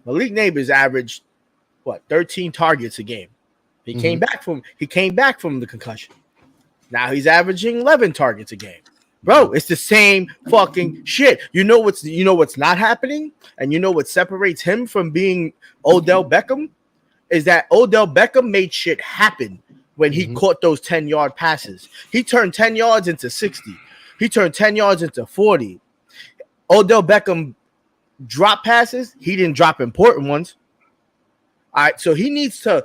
Malik Nabers averaged 13 targets a game. He came back from the concussion. Now he's averaging 11 targets a game. Bro, it's the same fucking shit. You know what's not happening, and you know what separates him from being Odell Beckham is that Odell Beckham made shit happen when he caught those 10-yard passes. He turned 10 yards into 60. He turned 10 yards into 40. Odell Beckham drop passes. He didn't drop important ones. All right, so he needs to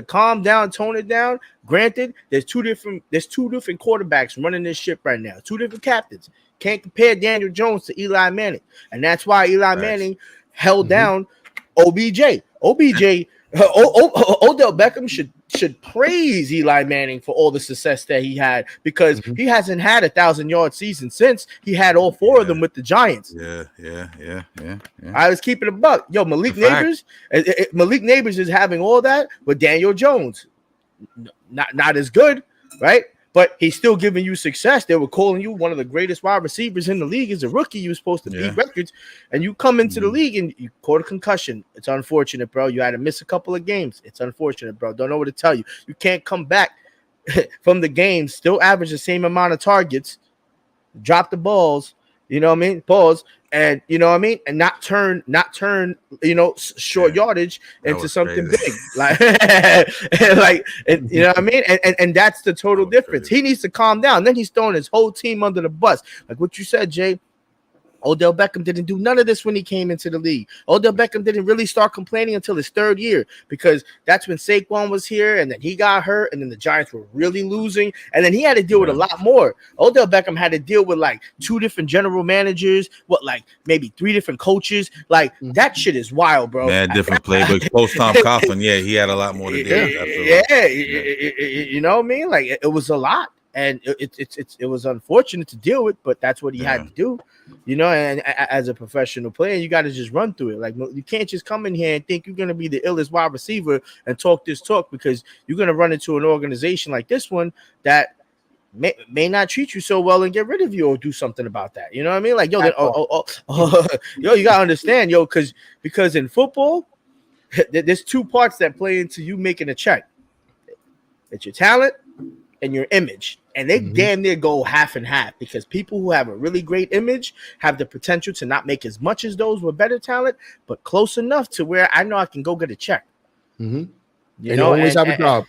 calm down, tone it down. Granted, there's two different quarterbacks running this ship right now. 2 different captains. Can't compare Daniel Jones to Eli Manning, and that's why Eli Manning held down OBJ. Odell Beckham should praise Eli Manning for all the success that he had because he hasn't had 1,000-yard season since he had all 4 of them with the Giants. Yeah. I was keeping a buck. Yo, Malik Nabers is having all that with Daniel Jones. Not as good, right? But he's still giving you success. They were calling you one of the greatest wide receivers in the league as a rookie. You were supposed to beat records, and you come into the league and you caught a concussion. It's unfortunate, bro. You had to miss a couple of games. It's unfortunate, bro. Don't know what to tell you. You can't come back from the game, still average the same amount of targets, drop the balls, you know what I mean? Pause. And you know what I mean, and not turn, short yardage into something big, like, and, you know what I mean, and that's the total difference. He needs to calm down. Then he's throwing his whole team under the bus, like what you said, Jay. Odell Beckham didn't do none of this when he came into the league. Odell Beckham didn't really start complaining until his 3rd year because that's when Saquon was here and then he got hurt and then the Giants were really losing and then he had to deal with a lot more. Odell Beckham had to deal with like 2 different general managers, maybe 3 different coaches. Like that shit is wild, bro. Different playbooks. Post Tom Coughlin, he had a lot more to deal with. You know what I mean? Like it was a lot. And it was unfortunate to deal with, but that's what he had to do, and as a professional player, you got to just run through it. Like you can't just come in here and think you're going to be the illest wide receiver and talk this talk because you're going to run into an organization like this one that may not treat you so well and get rid of you or do something about that. You know what I mean? Like, you got to understand, because in football, there's 2 parts that play into you making a check. It's your talent and your image. And they damn near go half and half because people who have a really great image have the potential to not make as much as those with better talent, but close enough to where I know I can go get a check. You always have a job.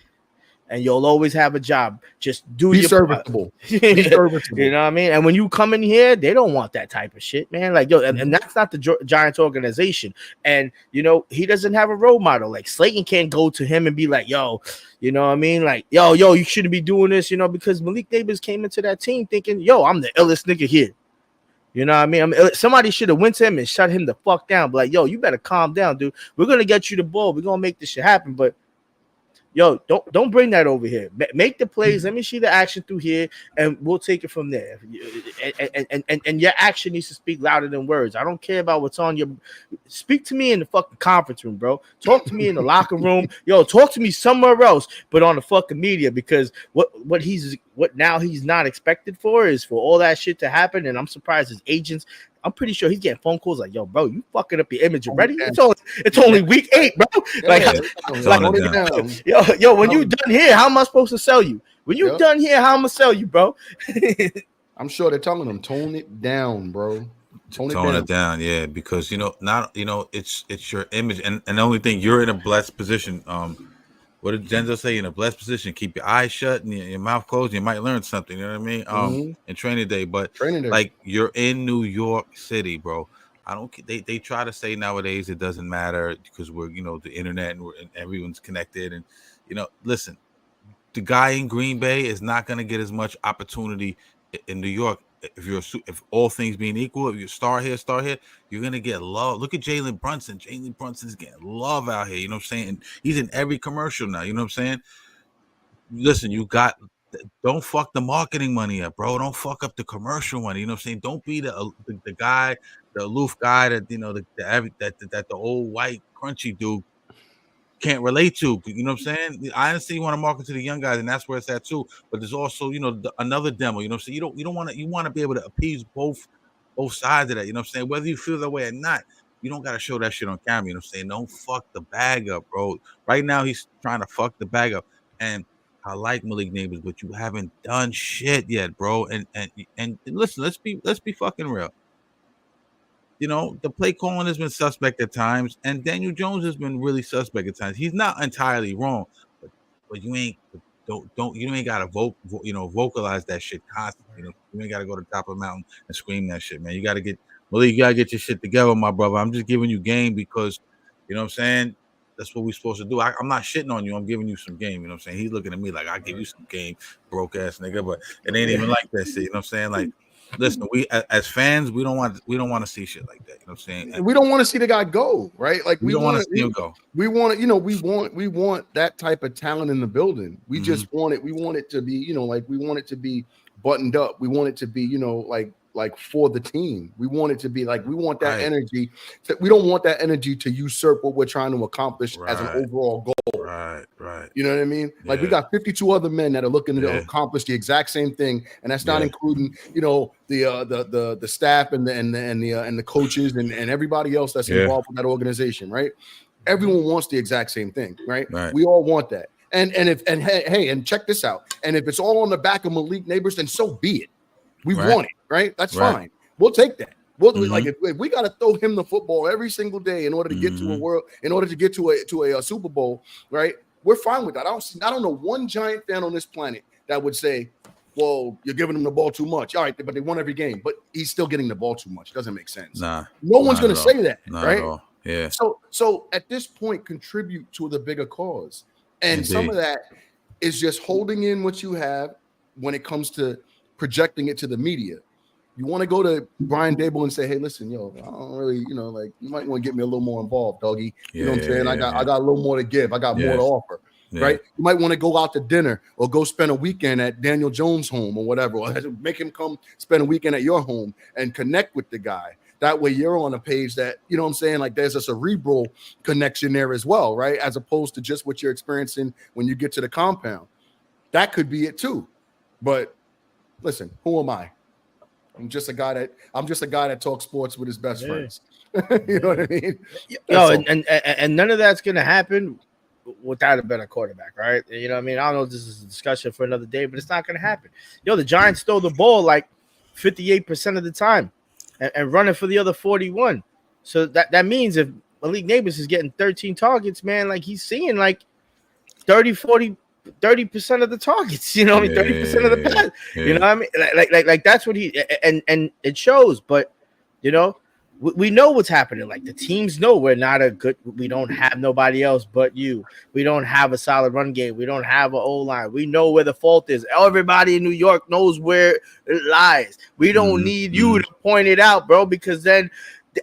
And you'll always have a job. Just be serviceable. Be serviceable. You know what I mean? And when you come in here, they don't want that type of shit, man. Like, and that's not the Giants organization. And, he doesn't have a role model. Like, Slayton can't go to him and be like, yo, you know what I mean? Like, yo, you shouldn't be doing this, because Malik Nabers came into that team thinking, yo, I'm the illest nigga here. You know what I mean? Somebody should have went to him and shut him the fuck down. But like, yo, you better calm down, dude. We're going to get you the ball. We're going to make this shit happen. But yo, don't bring that over here. Make the plays. Let me see the action through here, and we'll take it from there. And your action needs to speak louder than words. I don't care about what's on your. Speak to me in the fucking conference room, bro. Talk to me in the locker room. Yo, talk to me somewhere else, but on the fucking media, because what he's not expected for is for all that shit to happen. And I'm surprised his agents. I'm pretty sure he's getting phone calls like, "Yo, bro, you fucking up your image already. It's only week 8, bro. Yo, when you done here, how am I supposed to sell you? When you done here, how am I gonna sell you, bro?" I'm sure they're telling him, tone it down, bro. Tone it down, yeah, because it's your image, and the only thing, you're in a blessed position. What did Denzel say? In a blessed position, keep your eyes shut and your mouth closed. You might learn something. You know what I mean? In training day, but like you're in New York City, bro. They try to say nowadays it doesn't matter because we're the internet and everyone's connected and listen, the guy in Green Bay is not going to get as much opportunity in New York. If all things being equal, if you star here, you're gonna get love. Look at Jalen Brunson. Jalen Brunson's getting love out here. You know what I'm saying? He's in every commercial now. You know what I'm saying? Listen, don't fuck the marketing money up, bro. Don't fuck up the commercial money. You know what I'm saying? Don't be the guy, the aloof guy that that the old white crunchy dude can't relate to. You know what I'm saying? I understand you want to market to the young guys, and that's where it's at too. But there's also, another demo. You know what I'm saying? You don't want to. You want to be able to appease both sides of that. You know what I'm saying? Whether you feel that way or not, you don't got to show that shit on camera. You know what I'm saying? Don't fuck the bag up, bro. Right now, he's trying to fuck the bag up, and I like Malik Nabers, but you haven't done shit yet, bro. And listen, let's be fucking real. The play calling has been suspect at times, and Daniel Jones has been really suspect at times. He's not entirely wrong, but you ain't gotta vocalize that shit constantly. You ain't gotta go to the top of the mountain and scream that shit, man. You gotta get your shit together, my brother. I'm just giving you game because you know what I'm saying. That's what we're supposed to do. I'm not shitting on you. I'm giving you some game. You know what I'm saying? He's looking at me like I give you some game, broke ass nigga. But it ain't even like that shit. You know what I'm saying? Like, listen, we as fans, we don't want to see shit like that. You know what I'm saying? And we don't want to see the guy go, right? Like we don't want to see him go. We want we want that type of talent in the building. We just want it. We want it to be, we want it to be buttoned up. We want it to be, like for the team. We want it to be like we want that energy. We don't want that energy to usurp what we're trying to accomplish as an overall goal. Right. You know what I mean? Like we got 52 other men that are looking to accomplish the exact same thing, and that's not including the staff and the coaches and everybody else that's involved with that organization, right? Everyone wants the exact same thing, right? We all want that. And check this out. And if it's all on the back of Malik Nabers, then so be it. We want it, right? That's fine. We'll take that. Like if we got to throw him the football every single day in order to get to a Super Bowl, right? We're fine with that. I don't know one Giant fan on this planet that would say, "Well, you're giving him the ball too much." All right, but they won every game, but he's still getting the ball too much. It doesn't make sense. No one's going to say that, not right? At all. Yeah. So at this point, contribute to the bigger cause, and Indeed. Some of that is just holding in what you have when it comes to projecting it to the media. You want to go to Brian Dable and say, "Hey, listen, I don't really, you might want to get me a little more involved, doggy." You know what I'm saying? I got a little more to give. I got more to offer, right? You might want to go out to dinner or go spend a weekend at Daniel Jones' home or whatever, or make him come spend a weekend at your home and connect with the guy. That way you're on a page that, you know what I'm saying? Like there's a cerebral connection there as well, right? As opposed to just what you're experiencing when you get to the compound. That could be it too. But listen, who am I? I'm just a guy that talks sports with his best friends. You know what I mean? And none of that's gonna happen without a better quarterback, right? You know what I mean? I don't know if this is a discussion for another day, but it's not gonna happen. The Giants throw the ball like 58% of the time and running for the other 41. So that means if Malik Nabers is getting 13 targets, man, like he's seeing like 30% of the targets, 30% of the pass. You know what I mean? Like that's what he and it shows, but we know what's happening. Like the teams know we don't have nobody else but you. We don't have a solid run game. We don't have an O-line. We know where the fault is. Everybody in New York knows where it lies. We don't need you to point it out, bro, because then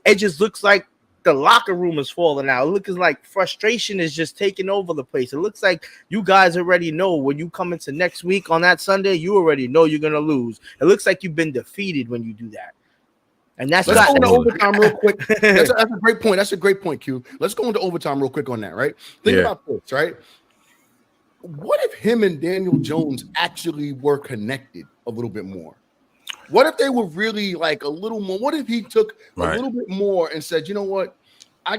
it just looks like the locker room is falling out. It looks like frustration is just taking over the place. It looks like you guys already know when you come into next week on that Sunday, you already know you're going to lose. It looks like you've been defeated when you do that. And that's Let's go into overtime real quick. That's a great point. That's a great point, Q. Let's go into overtime real quick on that, right? Think about this, right? What if him and Daniel Jones actually were connected a little bit more? What if they were really like a little more? What if he took a little bit more and said, "You know what? I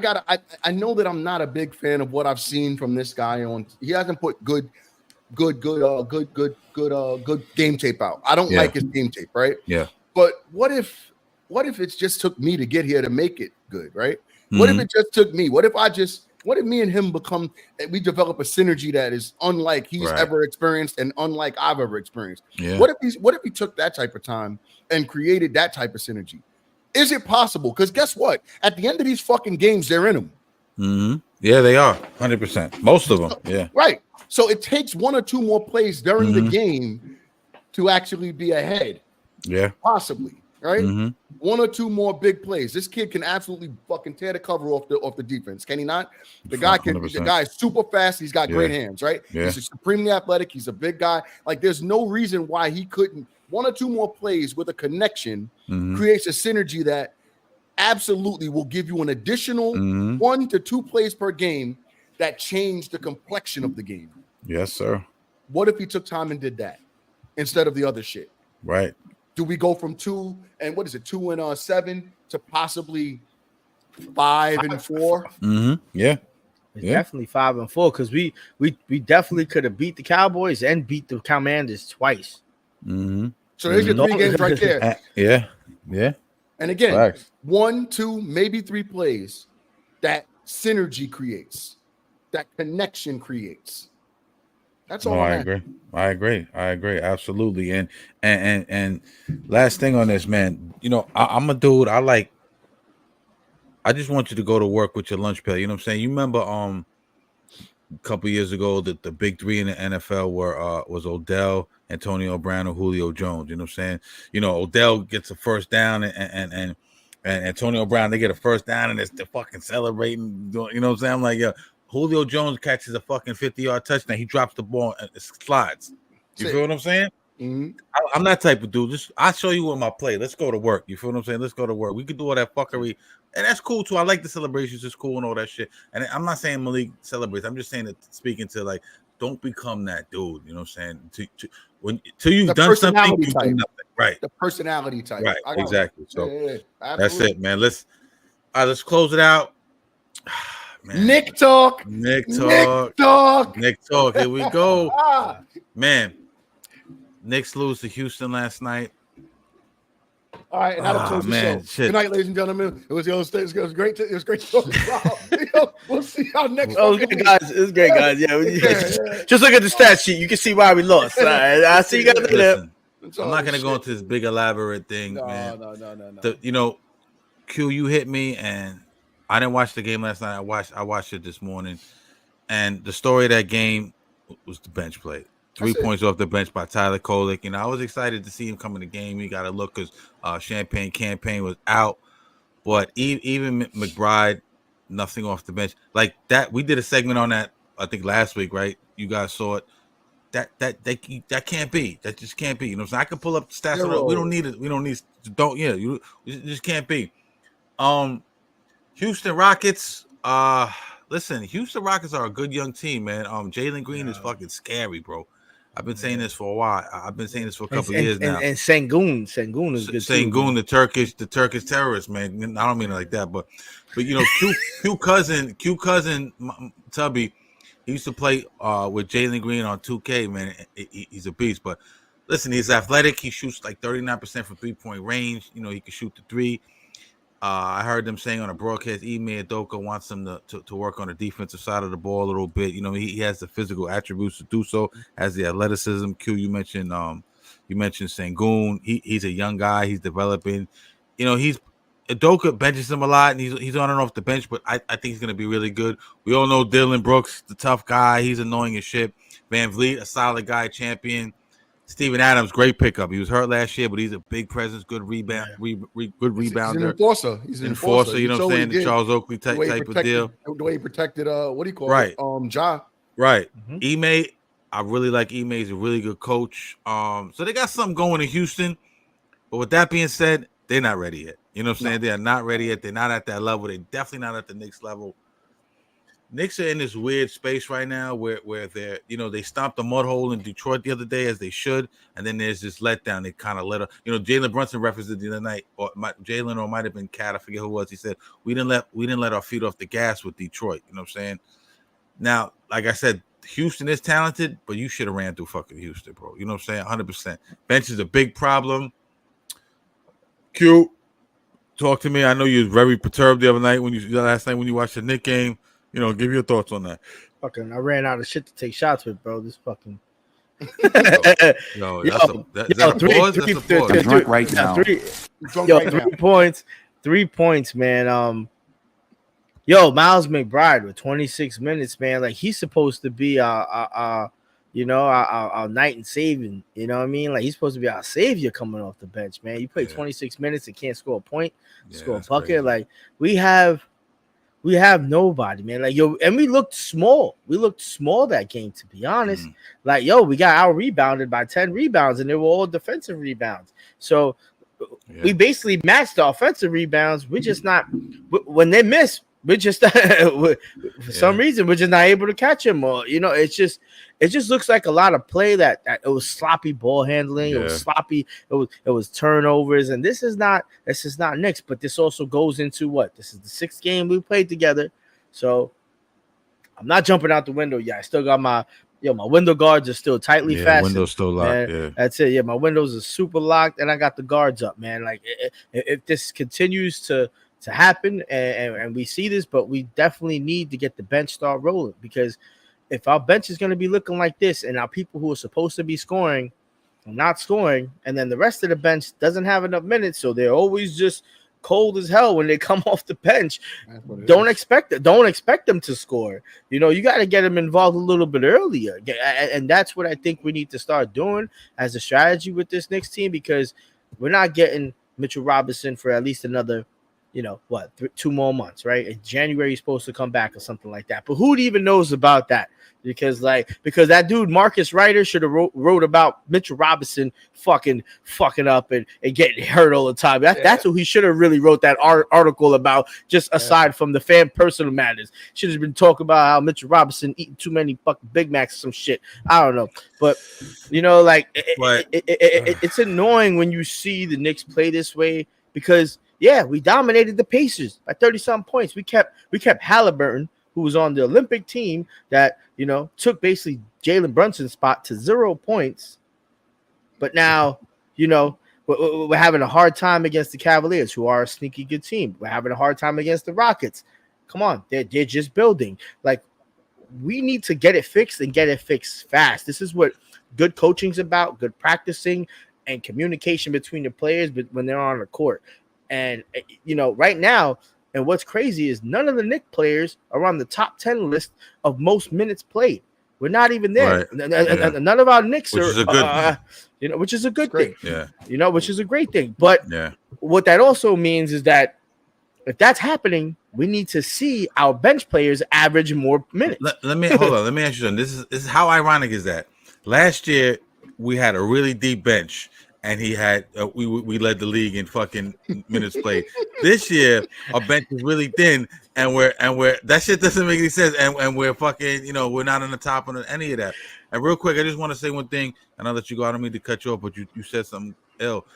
know that I'm not a big fan of what I've seen from this guy on. He hasn't put good game tape out. I don't like his game tape, right? Yeah. But what if it just took me to get here to make it good, right? What if it just took me? What if me and him we develop a synergy that is unlike he's ever experienced and unlike I've ever experienced? Yeah. What if he took that type of time and created that type of synergy? Is it possible? Because guess what? At the end of these fucking games, they're in them. Mm-hmm. Yeah, they are 100%. Most of them. Yeah. Right. So it takes one or two more plays during the game to actually be ahead. Yeah. Possibly. Right? One or two more big plays. This kid can absolutely fucking tear the cover off the defense. Can he not? The guy is super fast. He's got great hands, right? Yeah. He's supremely athletic. He's a big guy. Like there's no reason why he couldn't. One or two more plays with a connection creates a synergy that absolutely will give you an additional 1 to 2 plays per game that changed the complexion of the game. Yes, sir. What if he took time and did that instead of the other shit? Right. Do we go from 2 and 7 to possibly 5 and 4? Mm-hmm. Yeah. It's definitely 5 and 4 because we definitely could have beat the Cowboys and beat the Commanders twice. Mm-hmm. So there's your 3 games right there. Yeah. And again, Facts. 1, 2, maybe 3 plays that synergy creates, that connection creates. That's all. I agree. Absolutely. And last thing on this, man, I'm a dude. I just want you to go to work with your lunch pail. You know what I'm saying? You remember a couple years ago that the big 3 in the NFL was Odell, Antonio Brown, and Julio Jones. You know what I'm saying? Odell gets a first down and Antonio Brown, they get a first down and they're fucking celebrating. You know what I'm saying? I'm like, yeah. Julio Jones catches a fucking 50-yard touchdown. He drops the ball and it slides. You feel what I'm saying? Mm-hmm. I'm that type of dude. I'll show you what my play. Let's go to work. You feel what I'm saying? Let's go to work. We can do all that fuckery. And that's cool too. I like the celebrations. It's cool and all that shit. And I'm not saying Malik celebrates. I'm just saying that speaking to don't become that dude. You know what I'm saying? Till you've done something, you do nothing. Right. The personality type. Right. Exactly. So that's it, man. Let's close it out. Man. Nick talk. Here we go. Man, Knicks lose to Houston last night. All right, and that'll close the show. Shit. Good night, ladies and gentlemen. It was great. It was great to talk. We'll see y'all next. Oh, good guys. It was great, guys. Yeah. Just look at the stat sheet. You can see why we lost. All right. I'll see you guys later. I'm not gonna go into this big elaborate thing, man. No. Q, you hit me, and I didn't watch the game last night. I watched it this morning, and the story of that game was the bench play. 3 points off the bench by Tyler Kolek. I was excited to see him come in the game. He got a look because Champagne Campaign was out, but even McBride, nothing off the bench like that. We did a segment on that, I think last week, right? You guys saw it. That can't be. That just can't be. You know what I'm saying? I can pull up stats. We don't need it. You just can't be. Houston Rockets. Listen, Houston Rockets are a good young team, man. Jalen Green is fucking scary, bro. I've been saying this for a while. I've been saying this for a couple of years now. And Sengun is good. Sengun, the Turkish terrorist, man. I don't mean it like that, but Q cousin Tubby, he used to play with Jalen Green on 2K, man. He's a beast. But listen, he's athletic. He shoots like 39% from 3-point range. He can shoot the 3. I heard them saying on a broadcast, Ime Udoka wants him to work on the defensive side of the ball a little bit. He has the physical attributes to do so, has the athleticism. Q, you mentioned Sengun. He's a young guy. He's developing. Udoka benches him a lot, and he's on and off the bench, but I think he's going to be really good. We all know Dylan Brooks, the tough guy. He's annoying as shit. Van Vliet, a solid guy, champion. Steven Adams, great pickup. He was hurt last year, but he's a big presence, good rebound, good rebounder. He's an enforcer. You know what I'm saying? The Charles Oakley type of deal. The way he protected, what do you call it? Ja. Right. Mm-hmm. Ime, I really like Ime. He's a really good coach. So they got something going in Houston. But with that being said, they're not ready yet. You know what I'm saying? They are not ready yet. They're not at that level. They're definitely not at the Knicks level. Knicks are in this weird space right now where they're, they stomped the mud hole in Detroit the other day, as they should, and then there's this letdown. They kind of let up. Jalen Brunson referenced it the other night, or Jalen, or might have been Cat. I forget who it was. He said we didn't let our feet off the gas with Detroit. You know what I'm saying? Now, like I said, Houston is talented, but you should have ran through fucking Houston, bro. You know what I'm saying? 100%. Bench is a big problem. Q, talk to me. I know you were very perturbed the other night last night when you watched the Knicks game. Give your thoughts on that. Fucking, I ran out of shit to take shots with, bro. This fucking. That's a pause. I'm drunk right now. 3 points, man. Miles McBride with 26 minutes, man. Like, he's supposed to be our night and saving. You know what I mean? Like, he's supposed to be our savior coming off the bench, man. You play 26 minutes and can't score a point, score a bucket. Crazy. Like, we have nobody, man. Like, and we looked small. We looked small that game, to be honest. Like, we got out rebounded by 10 rebounds, and they were all defensive rebounds. So we basically matched the offensive rebounds. We're just not. When they miss, we're just for some reason we're just not able to catch him. Or it just looks like a lot of play that it was sloppy ball handling. It was sloppy. It was turnovers, and this is not Knicks. But this also goes into what? This is the 6th game we played together, so I'm not jumping out the window yet. I still got my window guards are still tightly fastened. Windows still locked. Man, that's it. Yeah, my windows are super locked, and I got the guards up, man. Like if this continues to happen, and we see this, but we definitely need to get the bench start rolling, because if our bench is going to be looking like this, and our people who are supposed to be scoring are not scoring, and then the rest of the bench doesn't have enough minutes, so they're always just cold as hell when they come off the bench. Don't expect them to score. You got to get them involved a little bit earlier, and that's what I think we need to start doing as a strategy with this Knicks team, because we're not getting Mitchell Robinson for at least another 2 more months, right? In January he's supposed to come back or something like that, but who even knows about that? Because that dude Marcus Ryder should have wrote about Mitchell Robinson fucking up and getting hurt all the time. That's what he should have really wrote that article about, just aside from the fan personal matters. Should have been talking about how Mitchell Robinson eating too many fucking Big Macs or some shit. I don't know, but it's annoying when you see the Knicks play this way, because we dominated the Pacers by 30-something points. We kept Halliburton, who was on the Olympic team that took basically Jalen Brunson's spot, to 0 points. But now, we're having a hard time against the Cavaliers, who are a sneaky good team. We're having a hard time against the Rockets. Come on, they're just building. Like, we need to get it fixed, and get it fixed fast. This is what good coaching's about, good practicing and communication between the players, but when they're on the court. And right now, and what's crazy is none of the Knicks players are on the top 10 list of most minutes played. We're not even there. Right. None of our Knicks which is a good thing. Yeah. Which is a great thing. But what that also means is that if that's happening, we need to see our bench players average more minutes. Let me hold on. Let me ask you something. This is how ironic is that? Last year we had a really deep bench, and he had we led the league in fucking minutes played. This year our bench is really thin, and we're that shit doesn't make any sense, and we're fucking we're not on the top of any of that. And real quick, I just want to say one thing, and I'll let you go. I don't mean to cut you off, but you said something ill.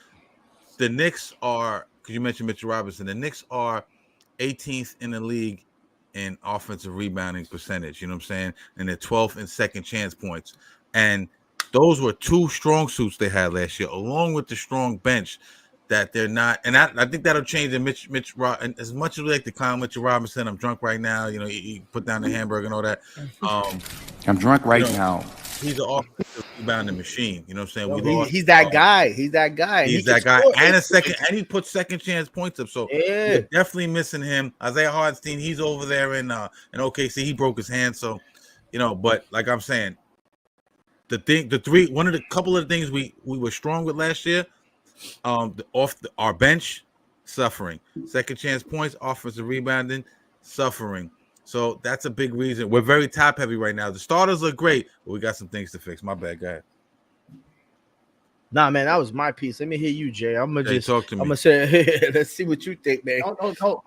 The Knicks are, because you mentioned Mitchell Robinson, the Knicks are 18th in the league in offensive rebounding percentage. You know what I'm saying? And they're 12th in second chance points, and those were 2 strong suits they had last year, along with the strong bench that they're not. And I think that'll change. And and as much as we like to clown Mitchell Robinson, I'm drunk right now. He put down the hamburger and all that. I'm drunk right now. He's an offensive rebounding machine. You know what I'm saying? He's that guy. He's that guy. He's that guy. And he puts second chance points up. So we're definitely missing him. Isaiah Hartenstein, he's over there in OKC. He broke his hand. So, but like I'm saying, couple of the things we were strong with last year, our bench suffering, second chance points, offensive rebounding suffering. So that's a big reason. We're very top heavy right now. The starters look great, but we got some things to fix. My bad, guy. Nah, man, that was my piece. Let me hear you, Jay. I'm gonna talk to me. I'm gonna say, let's see what you think, man. No.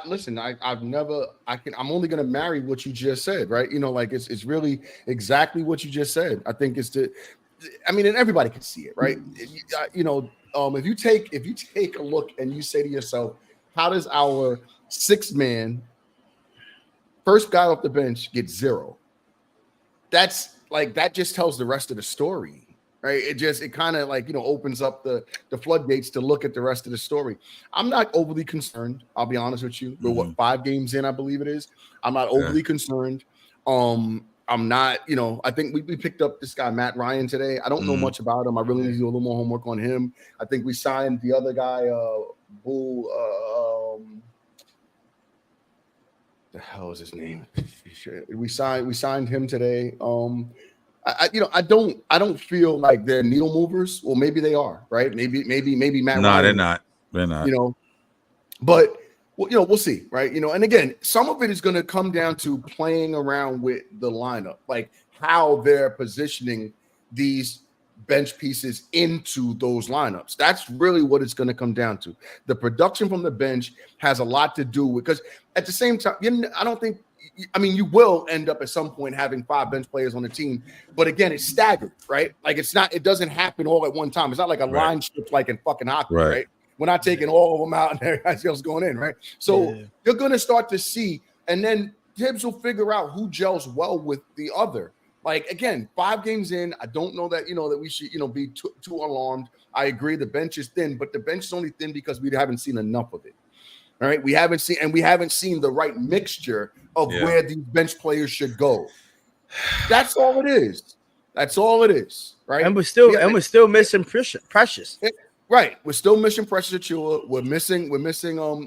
Listen, I'm only gonna marry what you just said, right? It's really exactly what you just said. I think and everybody can see it, right? If you take a look and you say to yourself, how does our 6th man, first guy off the bench, get 0? That just tells the rest of the story. Right, it kind of opens up the floodgates to look at the rest of the story. I'm not overly concerned. I'll be honest with you. We're 5 games in, I believe it is. I'm not overly concerned. I'm not. I think we picked up this guy Matt Ryan today. I don't know much about him. I really need to do a little more homework on him. I think we signed the other guy, the hell is his name? We signed him today. I don't feel like they're needle movers. Well, maybe they are, right? Maybe Matt. No, Ryan, they're not. But we'll see, right? And again, some of it is going to come down to playing around with the lineup, like how they're positioning these bench pieces into those lineups. That's really what it's going to come down to. The production from the bench has a lot to do with, because at the same time, I don't think, I mean, you will end up at some point having 5 bench players on the team, but again, it's staggered, right? Like it doesn't happen all at one time. It's not like a line strip like in fucking hockey, right? We're not taking all of them out and everybody else going in, right? So you're going to start to see, and then Tibbs will figure out who gels well with the other. Like, again, 5 games in, I don't know that, that we should, be too alarmed. I agree the bench is thin, but the bench is only thin because we haven't seen enough of it. All right, we haven't seen the right mixture of where these bench players should go. That's all it is. That's all it is, right? And we're still missing Precious. Right, we're still missing Precious Achiuwa. We're missing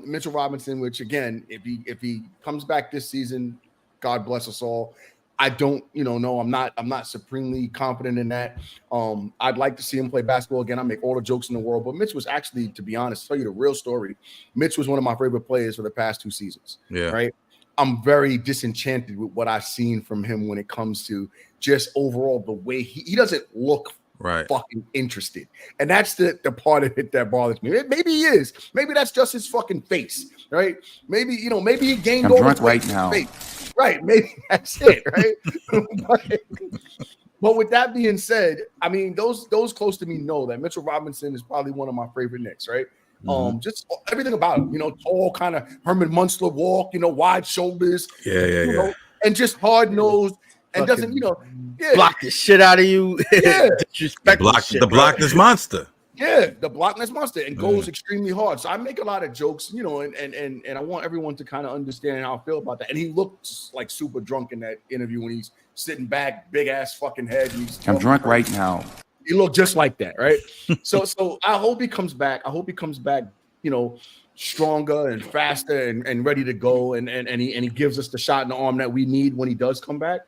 Mitchell Robinson, which again, if he comes back this season, God bless us all. I don't, no, I'm not supremely confident in that. I'd like to see him play basketball again. I make all the jokes in the world, but Mitch was actually, to be honest, tell you the real story, Mitch was one of my favorite players for the past 2 seasons. Yeah. Right. I'm very disenchanted with what I've seen from him when it comes to just overall the way he doesn't look fucking interested. And that's the part of it that bothers me. Maybe he is. Maybe that's just his fucking face. Right. Maybe he gained I'm all drunk his weight right now. Face. Right. Maybe that's it. Right. But with that being said, I mean, those close to me know that Mitchell Robinson is probably one of my favorite Knicks, right? Just everything about him, tall, kind of Herman Munster walk, wide shoulders, and just hard nosed and doesn't, block the shit out of you. Disrespect the blockness monster. Yeah, the blockness monster, and goes extremely hard. So I make a lot of jokes, and I want everyone to kind of understand how I feel about that. And he looks like super drunk in that interview when he's sitting back, big ass fucking head. I'm drunk right now. He looked just like that, right? So I hope he comes back. I hope he comes back, stronger and faster and ready to go. And he gives us the shot in the arm that we need when he does come back.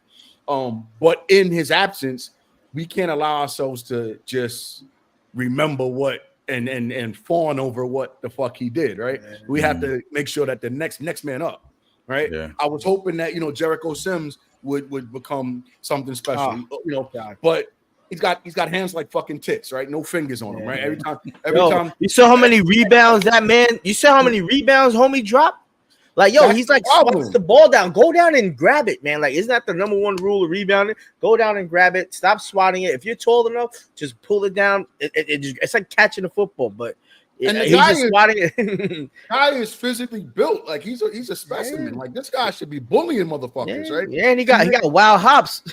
But in his absence, we can't allow ourselves to just remember what and fawn over what the fuck he did, right? We have to make sure that the next man up, right? Yeah. I was hoping that Jericho Sims would become something special, but he's got hands like fucking tits, right? No fingers on him, right? Every time. You saw how many rebounds that man? You saw how many rebounds homie dropped? Like, he's like swats the ball down. Go down and grab it, man. Like, isn't that the number 1 rule of rebounding? Go down and grab it. Stop swatting it. If you're tall enough, just pull it down. It's like catching a football, but and the guy is swatting it. Guy is physically built. Like he's a specimen. Like this guy should be bullying motherfuckers, right? Yeah, and he got wild hops.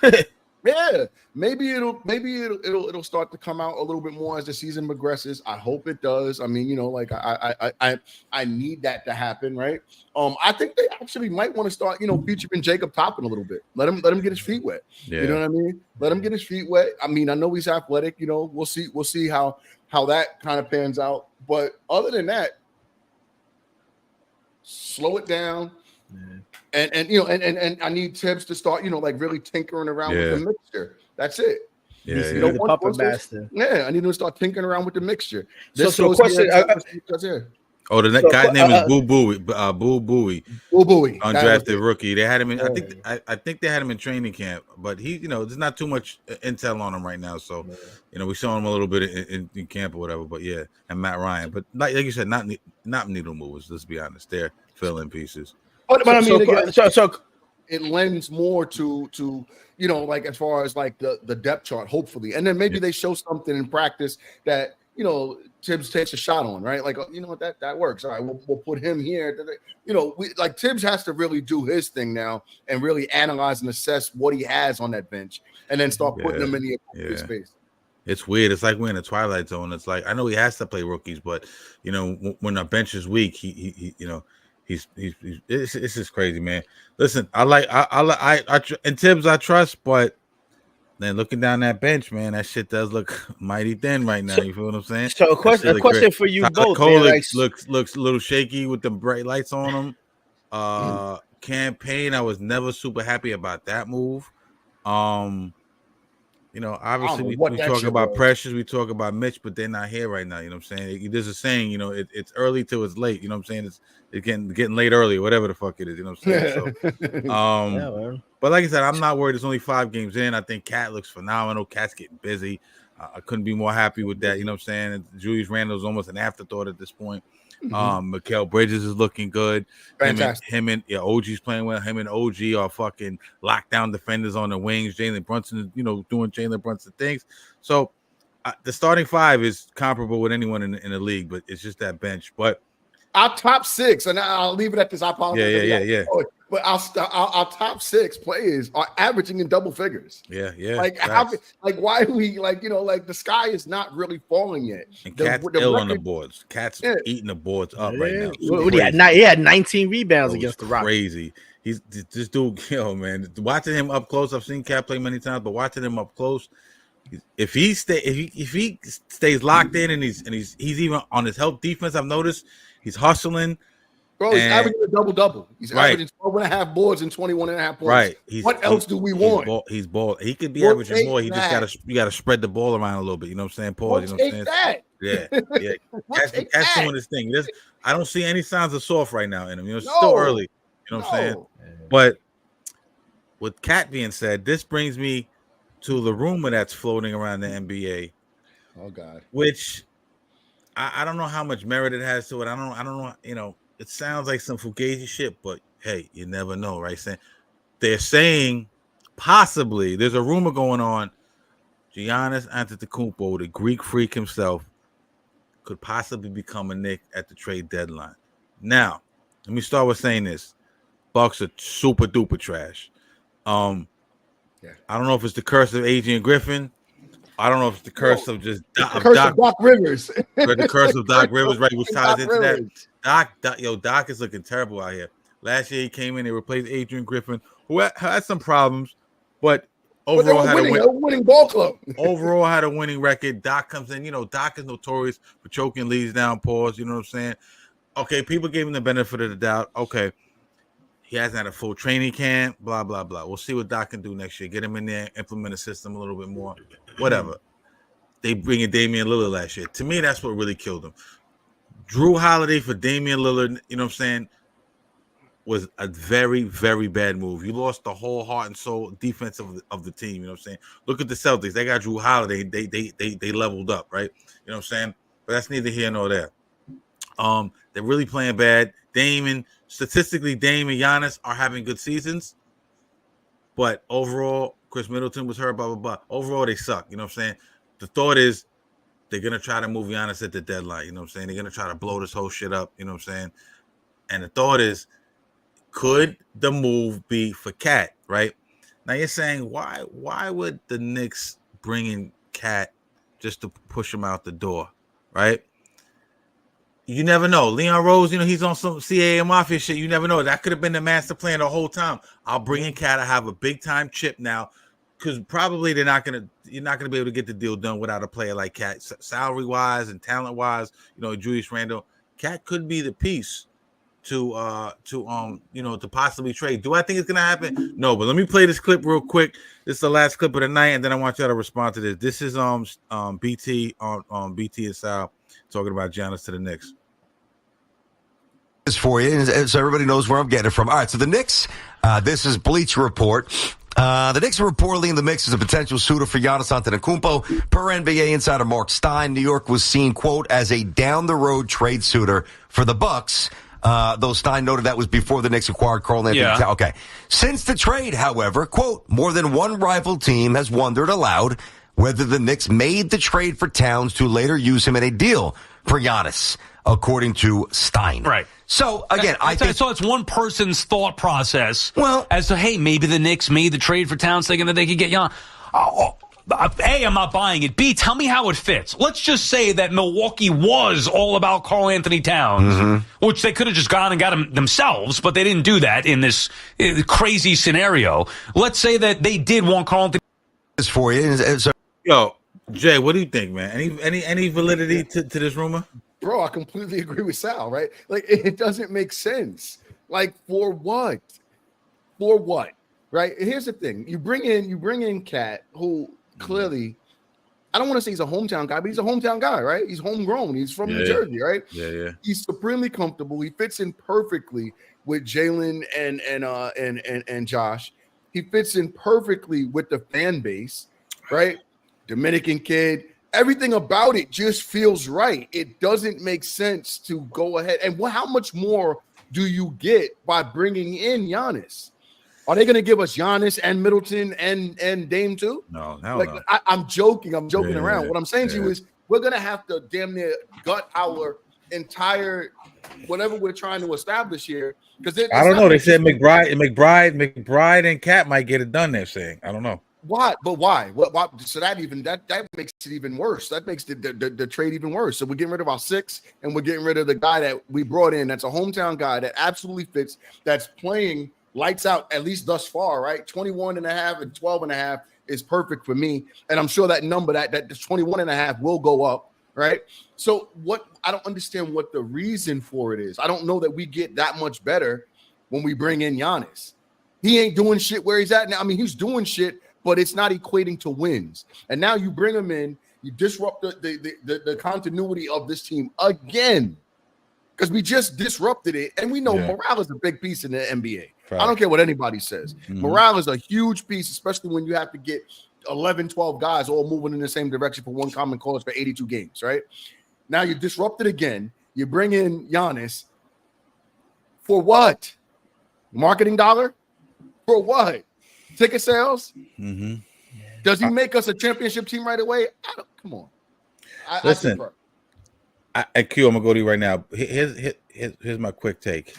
Yeah, maybe it'll start to come out a little bit more as the season progresses. I hope it does. I mean, I need that to happen, right? I think they actually might want to start, featuring Jacob Toppin a little bit. Let him get his feet wet. Yeah. You know what I mean? Let him get his feet wet. I mean, I know he's athletic. We'll see how that kind of pans out. But other than that, slow it down. And I need Tibbs to start, really tinkering around with the mixture. That's it. Yeah, the puppet master. Yeah, I need to start tinkering around with the mixture. So question. Oh, the guy's name is Boo Booey. Boo Booey. Undrafted rookie. They had him in. I think they had him in training camp, but he, there's not too much intel on him right now. So, we saw him a little bit in camp or whatever. But yeah, and Matt Ryan. But like you said, not needle movers. Let's be honest. They're fill-in pieces. But I mean, it lends more to like as far as like the depth chart, hopefully, and then maybe they show something in practice that Tibbs takes a shot on, right? Like that works. All right, we'll put him here. Tibbs has to really do his thing now and really analyze and assess what he has on that bench, and then start putting them in the appropriate space. It's weird. It's like we're in a twilight zone. It's like I know he has to play rookies, but when our bench is weak, he it's just crazy, man. Listen, I and Tibbs I trust, but then looking down that bench, man, that shit does look mighty thin right now. You feel what I'm saying? So a question for you both. Looks a little shaky with the bright lights on him. Campaign, I was never super happy about that move. Obviously we talk about Precious, we talk about Mitch, but they're not here right now. You know what I'm saying? There's a saying, it's early till it's late. You know what I'm saying? It's getting late early, whatever the fuck it is. You know what I'm saying? So, but like I said, I'm not worried. It's only 5 games in. I think Cat looks phenomenal. Cat's getting busy. I couldn't be more happy with that. You know what I'm saying? Julius Randle's almost an afterthought at this point. Mikal Bridges is looking good. Fantastic. Him and OG's playing well. Him and OG are fucking lockdown defenders on the wings. Jalen Brunson is, doing Jalen Brunson things. So the starting five is comparable with anyone in the league, but it's just that bench. But our top six, and I'll leave it at this. I apologize. Yeah. But our top six players are averaging in double figures. Yeah. Why are we the sky is not really falling yet. And Cat's ill on the boards. Cat's eating the boards up right now. He had 19 rebounds against the Rockets. Crazy. He's this dude, man. Watching him up close, I've seen Cat play many times, but watching him up close, if he stays locked in and he's even on his help defense, I've noticed he's hustling. Bro, he's averaging a double-double. He's averaging 12.5 boards and 21.5 points. Right. What else do we want? He's ball. He could be averaging more. He just gotta spread the ball around a little bit. You know what I'm saying? Pause. You know what I'm saying? Yeah. That's doing his thing. I don't see any signs of soft right now in him. It's still early. You know what I'm saying? But with Cat being said, this brings me to the rumor that's floating around the NBA. Oh God. Which I don't know how much merit it has to it. I don't know, it sounds like some fugazi shit, but hey, you never know, right? They're saying possibly there's a rumor going on. Giannis Antetokounmpo, the Greek freak himself, could possibly become a Knick at the trade deadline. Now, let me start with saying this: Bucks are super duper trash. I don't know if it's the curse of Adrian Griffin. I don't know if it's the curse of just Doc Rivers. The curse of Doc Rivers, right? Which ties into that. Doc is looking terrible out here. Last year he came in, they replaced Adrian Griffin, who had some problems, but overall had a winning ball club. Overall had a winning record. Doc comes in, Doc is notorious for choking leads down, pause. You know what I'm saying? Okay, people gave him the benefit of the doubt. Okay, he hasn't had a full training camp, blah, blah, blah. We'll see what Doc can do next year. Get him in there, implement a system a little bit more, whatever. They bring in Damian Lillard last year. To me, that's what really killed him. Drew Holiday for Damian Lillard, you know what I'm saying, was a very, very bad move. You lost the whole heart and soul defense of the team, you know what I'm saying? Look at the Celtics. They got Drew Holiday. They leveled up, right? You know what I'm saying? But that's neither here nor there. They're really playing bad. Statistically, Dame and Giannis are having good seasons. But overall, Chris Middleton was hurt, blah, blah, blah. Overall, they suck. You know what I'm saying? The thought is they're going to try to move Giannis at the deadline. You know what I'm saying? They're going to try to blow this whole shit up. You know what I'm saying? And the thought is, could the move be for Cat, right? Now you're saying, why would the Knicks bring in Cat just to push him out the door, right? You never know. Leon Rose, he's on some CAA Mafia shit. You never know. That could have been the master plan the whole time. I'll bring in Cat. I have a big time chip now, because probably you're not gonna be able to get the deal done without a player like Cat, salary wise and talent wise. Julius Randle. Cat could be the piece to possibly trade. Do I think it's gonna happen? No, but let me play this clip real quick. This is the last clip of the night, and then I want y'all to respond to this. This is BT on BT and Sal talking about Giannis to the Knicks. For you, so everybody knows where I'm getting it from. All right, so the Knicks, this is Bleacher Report. The Knicks are reportedly in the mix as a potential suitor for Giannis Antetokounmpo. Per NBA insider Mark Stein, New York was seen, quote, as a down-the-road trade suitor for the Bucks. Though Stein noted that was before the Knicks acquired Karl Anthony Towns. Okay. Since the trade, however, quote, more than one rival team has wondered aloud whether the Knicks made the trade for Towns to later use him in a deal for Giannis, according to Stein. Right. So, again, I think... So it's one person's thought process well, as to, hey, maybe the Knicks made the trade for Towns thinking that they could get Giannis. A, I'm not buying it. B, tell me how it fits. Let's just say that Milwaukee was all about Karl Anthony Towns, which they could have just gone and got him themselves, but they didn't do that in this crazy scenario. Let's say that they did want Karl Anthony Towns for you. So, yo, Jay, what do you think, man? Any validity to this rumor? Bro, I completely agree with Sal, right? Like, it doesn't make sense. Like, for what? For what? Right? Here's the thing. You bring in Cat, who clearly, I don't want to say he's a hometown guy, but he's a hometown guy, right? He's homegrown. He's from New Jersey, right? Yeah. He's supremely comfortable. He fits in perfectly with Jalen and Josh. He fits in perfectly with the fan base, right? Dominican kid. Everything about it just feels right. It doesn't make sense to go ahead. And how much more do you get by bringing in Giannis? Are they going to give us Giannis and Middleton and Dame too? No, no. I'm joking. I'm joking around. What I'm saying to you is we're going to have to damn near gut our entire whatever we're trying to establish here. Because I don't know. They said McBride and Cat might get it done. They're saying. I don't know. Why? But why? What? So that makes it even worse. That makes the trade even worse. So we're getting rid of our 6, and we're getting rid of the guy that we brought in. That's a hometown guy that absolutely fits. That's playing lights out, at least thus far, right? 21 and a half and 12 and a half is perfect for me. And I'm sure that number, that 21 and a half will go up, right? So I don't understand what the reason for it is. I don't know that we get that much better when we bring in Giannis. He ain't doing shit where he's at now. I mean, he's doing shit, but it's not equating to wins. And now you bring him in, you disrupt the continuity of this team again. Because we just disrupted it, and we know morale is a big piece in the NBA. Right. I don't care what anybody says. Mm-hmm. Morale is a huge piece, especially when you have to get 11, 12 guys all moving in the same direction for one common cause for 82 games, right? Now you disrupt it again. You bring in Giannis. For what? Marketing dollar? For what? Ticket sales? Mm-hmm. Does he make us a championship team right away? Come on. Listen, Q, I'm going to go to you right now. Here's my quick take.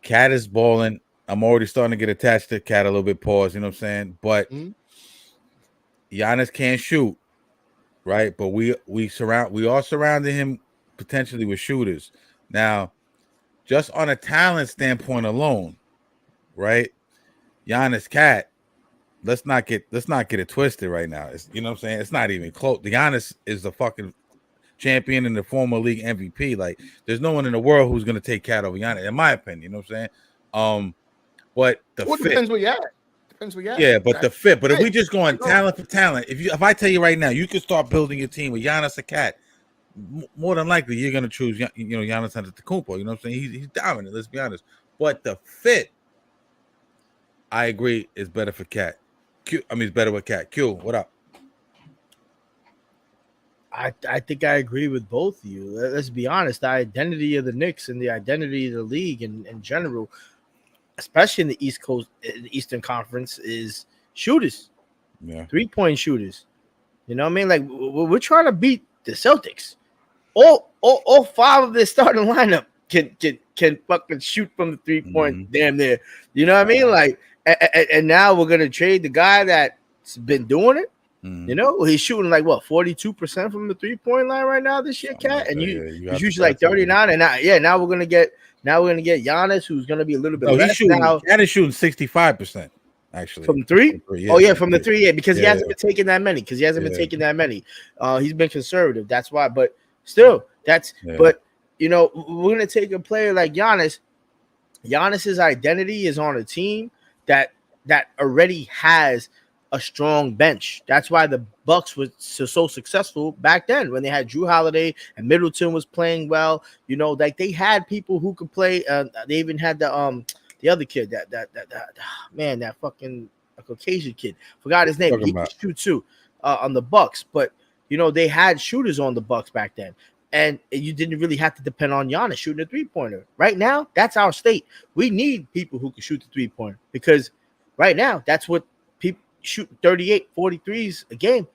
Cat is balling. I'm already starting to get attached to Cat a little bit. Pause, you know what I'm saying? But Giannis can't shoot, right? But we are surrounding him potentially with shooters. Now, just on a talent standpoint alone, right? Giannis, Cat, let's not get it twisted right now. You know what I'm saying? It's not even close. The Giannis is the fucking champion and the former league MVP. Like, there's no one in the world who's gonna take Cat over Giannis, in my opinion. You know what I'm saying? But the fit depends where you at. Yeah, but the fit. But if we just go on talent for talent, if I tell you right now, you can start building your team with Giannis or Cat, more than likely you're gonna choose Giannis Antetokounmpo. You know what I'm saying? He's dominant. Let's be honest. But the fit, I agree, is better for Cat. It's better with Cat. Q, what up? I think I agree with both of you. Let's be honest. The identity of the Knicks and the identity of the league in general, especially in the East Coast, in the Eastern Conference, is shooters. Yeah, 3-point shooters. You know what I mean? Like, we're trying to beat the Celtics. All 5 of their starting lineup can fucking shoot from the 3-point damn near. You know what I mean? Like, and now we're gonna trade the guy that's been doing it. You know, he's shooting like 42% from the 3-point line right now this year, Cat, and he's usually like 39. And now we're gonna get Giannis, who's gonna be a little bit less now. Cat is shooting 65% actually from 3. From the 3, because he hasn't been taking that many. He's been conservative. That's why. But still, But we're gonna take a player like Giannis. Giannis's identity is on a team that already has a strong bench. That's why the Bucks was so successful back then when they had Drew Holiday and Middleton was playing well. Like they had people who could play. They even had the other kid that fucking Caucasian kid. Forgot his name. He could shoot too on the Bucks, but they had shooters on the Bucks back then. And you didn't really have to depend on Giannis shooting a 3-pointer. Right now, that's our state. We need people who can shoot the 3-pointer because right now, that's what people shoot 38, 43s a game,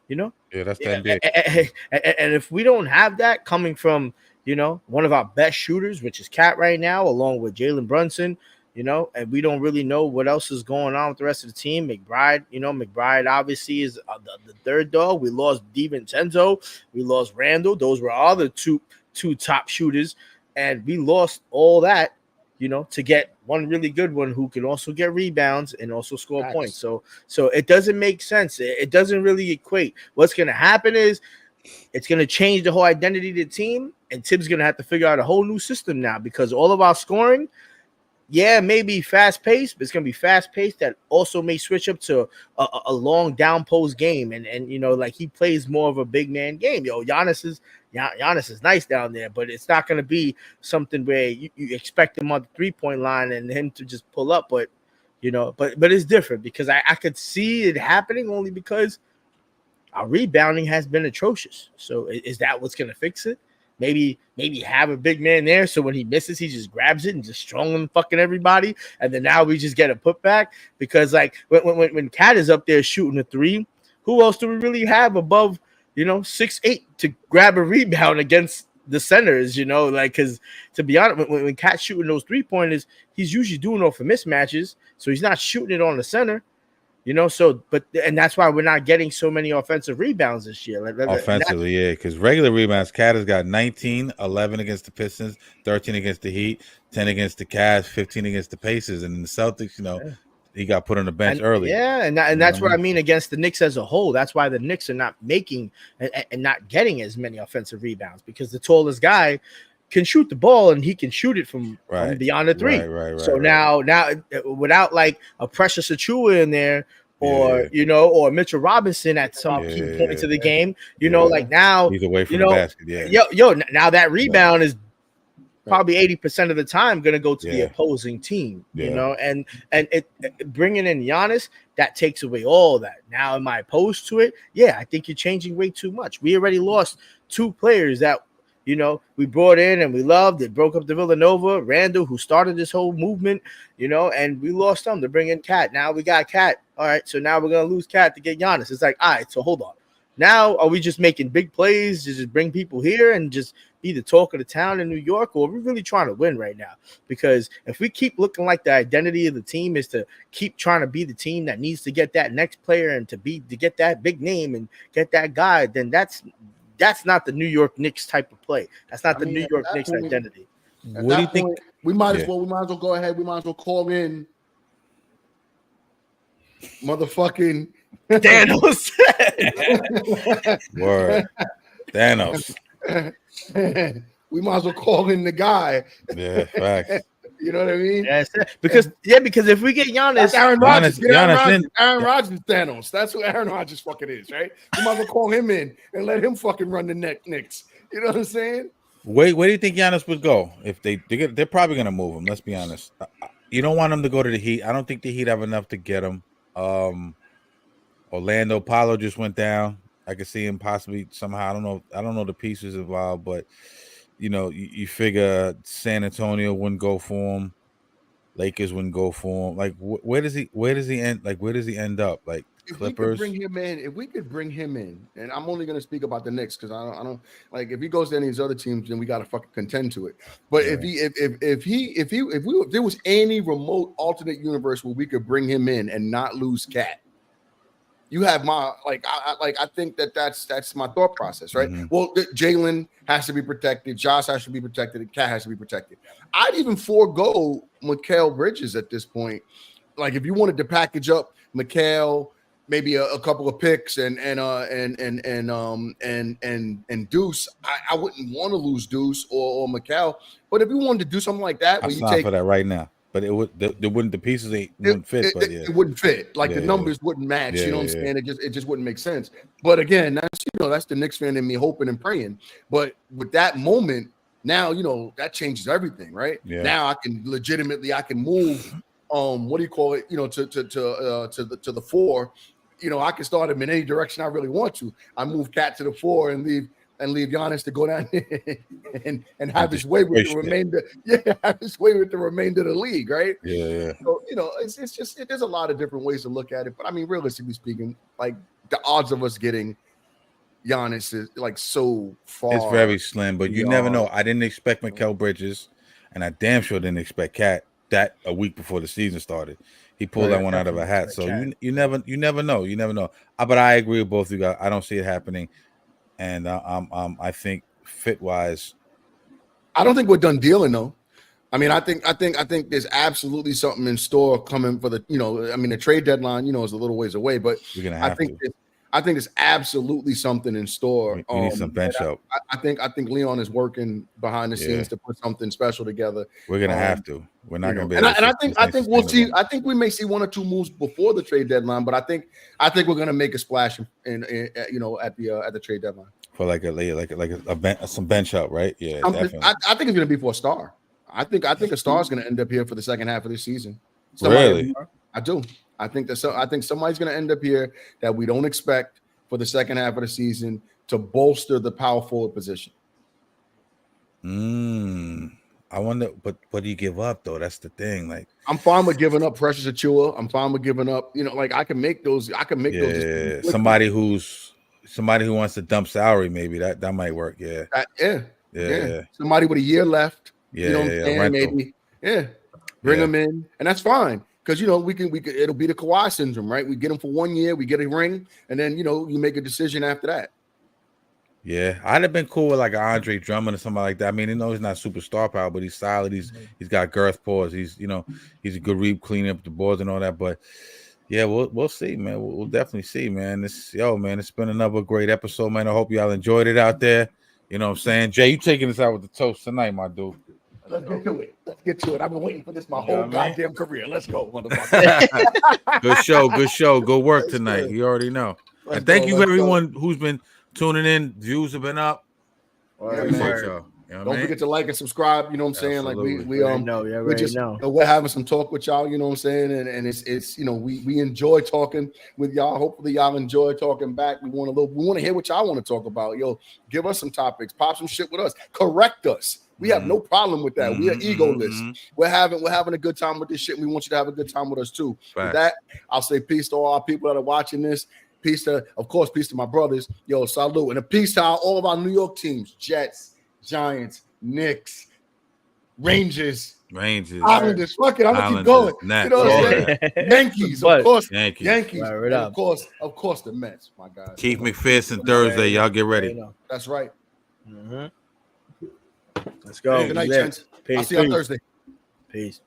Yeah, that's the NBA. And if we don't have that coming from, one of our best shooters, which is Cat right now, along with Jalen Brunson, and we don't really know what else is going on with the rest of the team. McBride obviously is the third dog. We lost DiVincenzo. We lost Randall. Those were all the two top shooters. And we lost all that, to get one really good one who can also get rebounds and also score points. So it doesn't make sense. It doesn't really equate. What's going to happen is it's going to change the whole identity of the team. And Tibbs going to have to figure out a whole new system now because all of our scoring – maybe fast-paced, but it's going to be fast-paced that also may switch up to a long down-post game. And like he plays more of a big man game. Giannis is nice down there, but it's not going to be something where you expect him on the 3-point line and him to just pull up. But, but it's different because I could see it happening only because our rebounding has been atrocious. So is that what's going to fix it? Maybe have a big man there, so when he misses, he just grabs it and just strong him fucking everybody, and then now we just get a putback. Because like when Cat is up there shooting a three, who else do we really have above 6'8" to grab a rebound against the centers? Like, because to be honest, when Cat's shooting those 3-pointers, he's usually doing it for mismatches, so he's not shooting it on the center. And that's why we're not getting so many offensive rebounds this year. Offensively, yeah, because regular rebounds, Cat has got 19, 11 against the Pistons, 13 against the Heat, 10 against the Cavs, 15 against the Pacers, and in the Celtics, he got put on the bench early. Yeah, and that's what I mean against the Knicks as a whole. That's why the Knicks are not making and not getting as many offensive rebounds, because the tallest guy can shoot the ball and he can shoot it from beyond the three. So now without like a Precious Achiuwa in there, or or Mitchell Robinson at some key points of the game, like now he's away from the basket. Now that rebound is probably 80% of the time going to go to the opposing team. And it bringing in Giannis, that takes away all that. Now, am I opposed to it? Yeah, I think you're changing way too much. We already lost 2 players that we brought in and we loved. It broke up the Villanova, Randall, who started this whole movement, and we lost them to bring in Cat. Now we got Cat. All right, so now we're going to lose Cat to get Giannis. It's like, all right, so hold on. Now, are we just making big plays to just bring people here and just be the talk of the town in New York, or are we really trying to win right now? Because if we keep looking like the identity of the team is to keep trying to be the team that needs to get that next player and to get that big name and get that guy, then that's not the New York Knicks type of play. That's not the New York Knicks identity. What do you think? We might as well go ahead. We might as well call in motherfucking Thanos. Word. Thanos. We might as well call in the guy. Yeah, facts. You know what I mean? Because if we get Giannis, that's Aaron Rodgers. Aaron Giannis Rodgers, Thanos. That's who Aaron Rodgers fucking is, right? We might as well call him in and let him fucking run the Knicks. You know what I'm saying? Where do you think Giannis would go if they're probably gonna move him? Let's be honest. You don't want him to go to the Heat. I don't think the Heat have enough to get him. Orlando, Paolo just went down. I could see him possibly somehow. I don't know the pieces involved, but you figure San Antonio wouldn't go for him. Lakers wouldn't go for him. Like, where does he end? Like, where does he end up? Like, Clippers. If we could bring him in, and I'm only going to speak about the Knicks because I don't like, if he goes to any of these other teams, then we got to fucking contend to it. But if there was any remote alternate universe where we could bring him in and not lose Cat, you have my I think that's my thought process, right? Mm-hmm. Well, Jalen has to be protected, Josh has to be protected, and Cat has to be protected. I'd even forego Mikal Bridges at this point. Like, if you wanted to package up Mikal, maybe a couple of picks and Deuce, I wouldn't want to lose Deuce or Mikal. But if you wanted to do something like that, I'm not for that right now. But the pieces wouldn't fit. It wouldn't fit. Like, the numbers wouldn't match. You know what I'm saying? It just wouldn't make sense. But again, that's the Knicks fan in me hoping and praying. But with that moment, now that changes everything, right? Yeah. Now I can move what do you call it? To the 4. I can start him in any direction I really want to. I move Cat to the 4 and leave Giannis to go down and have his way with the remainder. Yeah, have his way with the remainder of the league, right? Yeah. So it's just there's a lot of different ways to look at it. But I mean, realistically speaking, like, the odds of us getting Giannis is like so far. It's very slim, but you never know. I didn't expect Mikal Bridges, and I damn sure didn't expect Cat that a week before the season started. He pulled that one out of a hat. So you never know. You never know. But I agree with both of you guys. I don't see it happening. And I think fit wise, I don't think we're done dealing though. I mean, I think there's absolutely something in store coming for the the trade deadline is a little ways away, but we're gonna have I think there's absolutely something in store. We need some bench help. I think Leon is working behind the scenes to put something special together. We're gonna have to. We're not gonna be. And I think we'll see. I think we may see 1 or 2 moves before the trade deadline, but I think we're gonna make a splash in at the trade deadline for some bench help, right? Yeah, definitely. I think it's gonna be for a star. I think a star is gonna end up here for the second half of this season. Really? I do. I think somebody's going to end up here that we don't expect for the second half of the season to bolster the power forward position. I wonder, but what do you give up though? That's the thing. Like, I'm fine with giving up Precious Achiuwa. I'm fine with giving up, like I can make those. I can make those. Somebody who wants to dump salary, maybe that might work. Yeah. Yeah. Somebody with a year left. Yeah. What I'm saying? Maybe. Yeah. Bring them in, and that's fine. Because we can it'll be the Kawhi syndrome, right? We get him for 1 year, we get a ring, and then you make a decision after that. Yeah, I'd have been cool with like an Andre Drummond or somebody like that. I mean, he's not superstar power, but he's solid. He's got girth paws. He's a good read, cleaning up the boards and all that. But yeah, we'll see, man. We'll definitely see, man. It's been another great episode, man. I hope y'all enjoyed it out there. You know what I'm saying? Jay, you taking us out with the toast tonight, my dude. Let's get to it. I've been waiting for this my whole goddamn career. Let's go, motherfucker. Good show. Go work tonight. You already know. And thank you everyone who's been tuning in. Views have been up. Don't forget to like and subscribe. You know what I'm saying? Absolutely. Like we're having some talk with y'all. You know what I'm saying? And it's we enjoy talking with y'all. Hopefully y'all enjoy talking back. We want to hear what y'all want to talk about. Give us some topics. Pop some shit with us. Correct us. We have no problem with that. We are egoless. We're having a good time with this shit. And we want you to have a good time with us too. With that, I'll say peace to all our people that are watching this. Peace to my brothers. Salute. And a peace to all of our New York teams. Jets, Giants, Knicks, Rangers. Islanders. Fuck it. I'm going to keep going. Nets, you know what I'm saying? Yankees, of course. Yankees. And of course, the Mets, my guys. Keith McPherson Thursday. Y'all get ready. That's right. Let's go. Good night, gents. I'll see you on Thursday. Peace.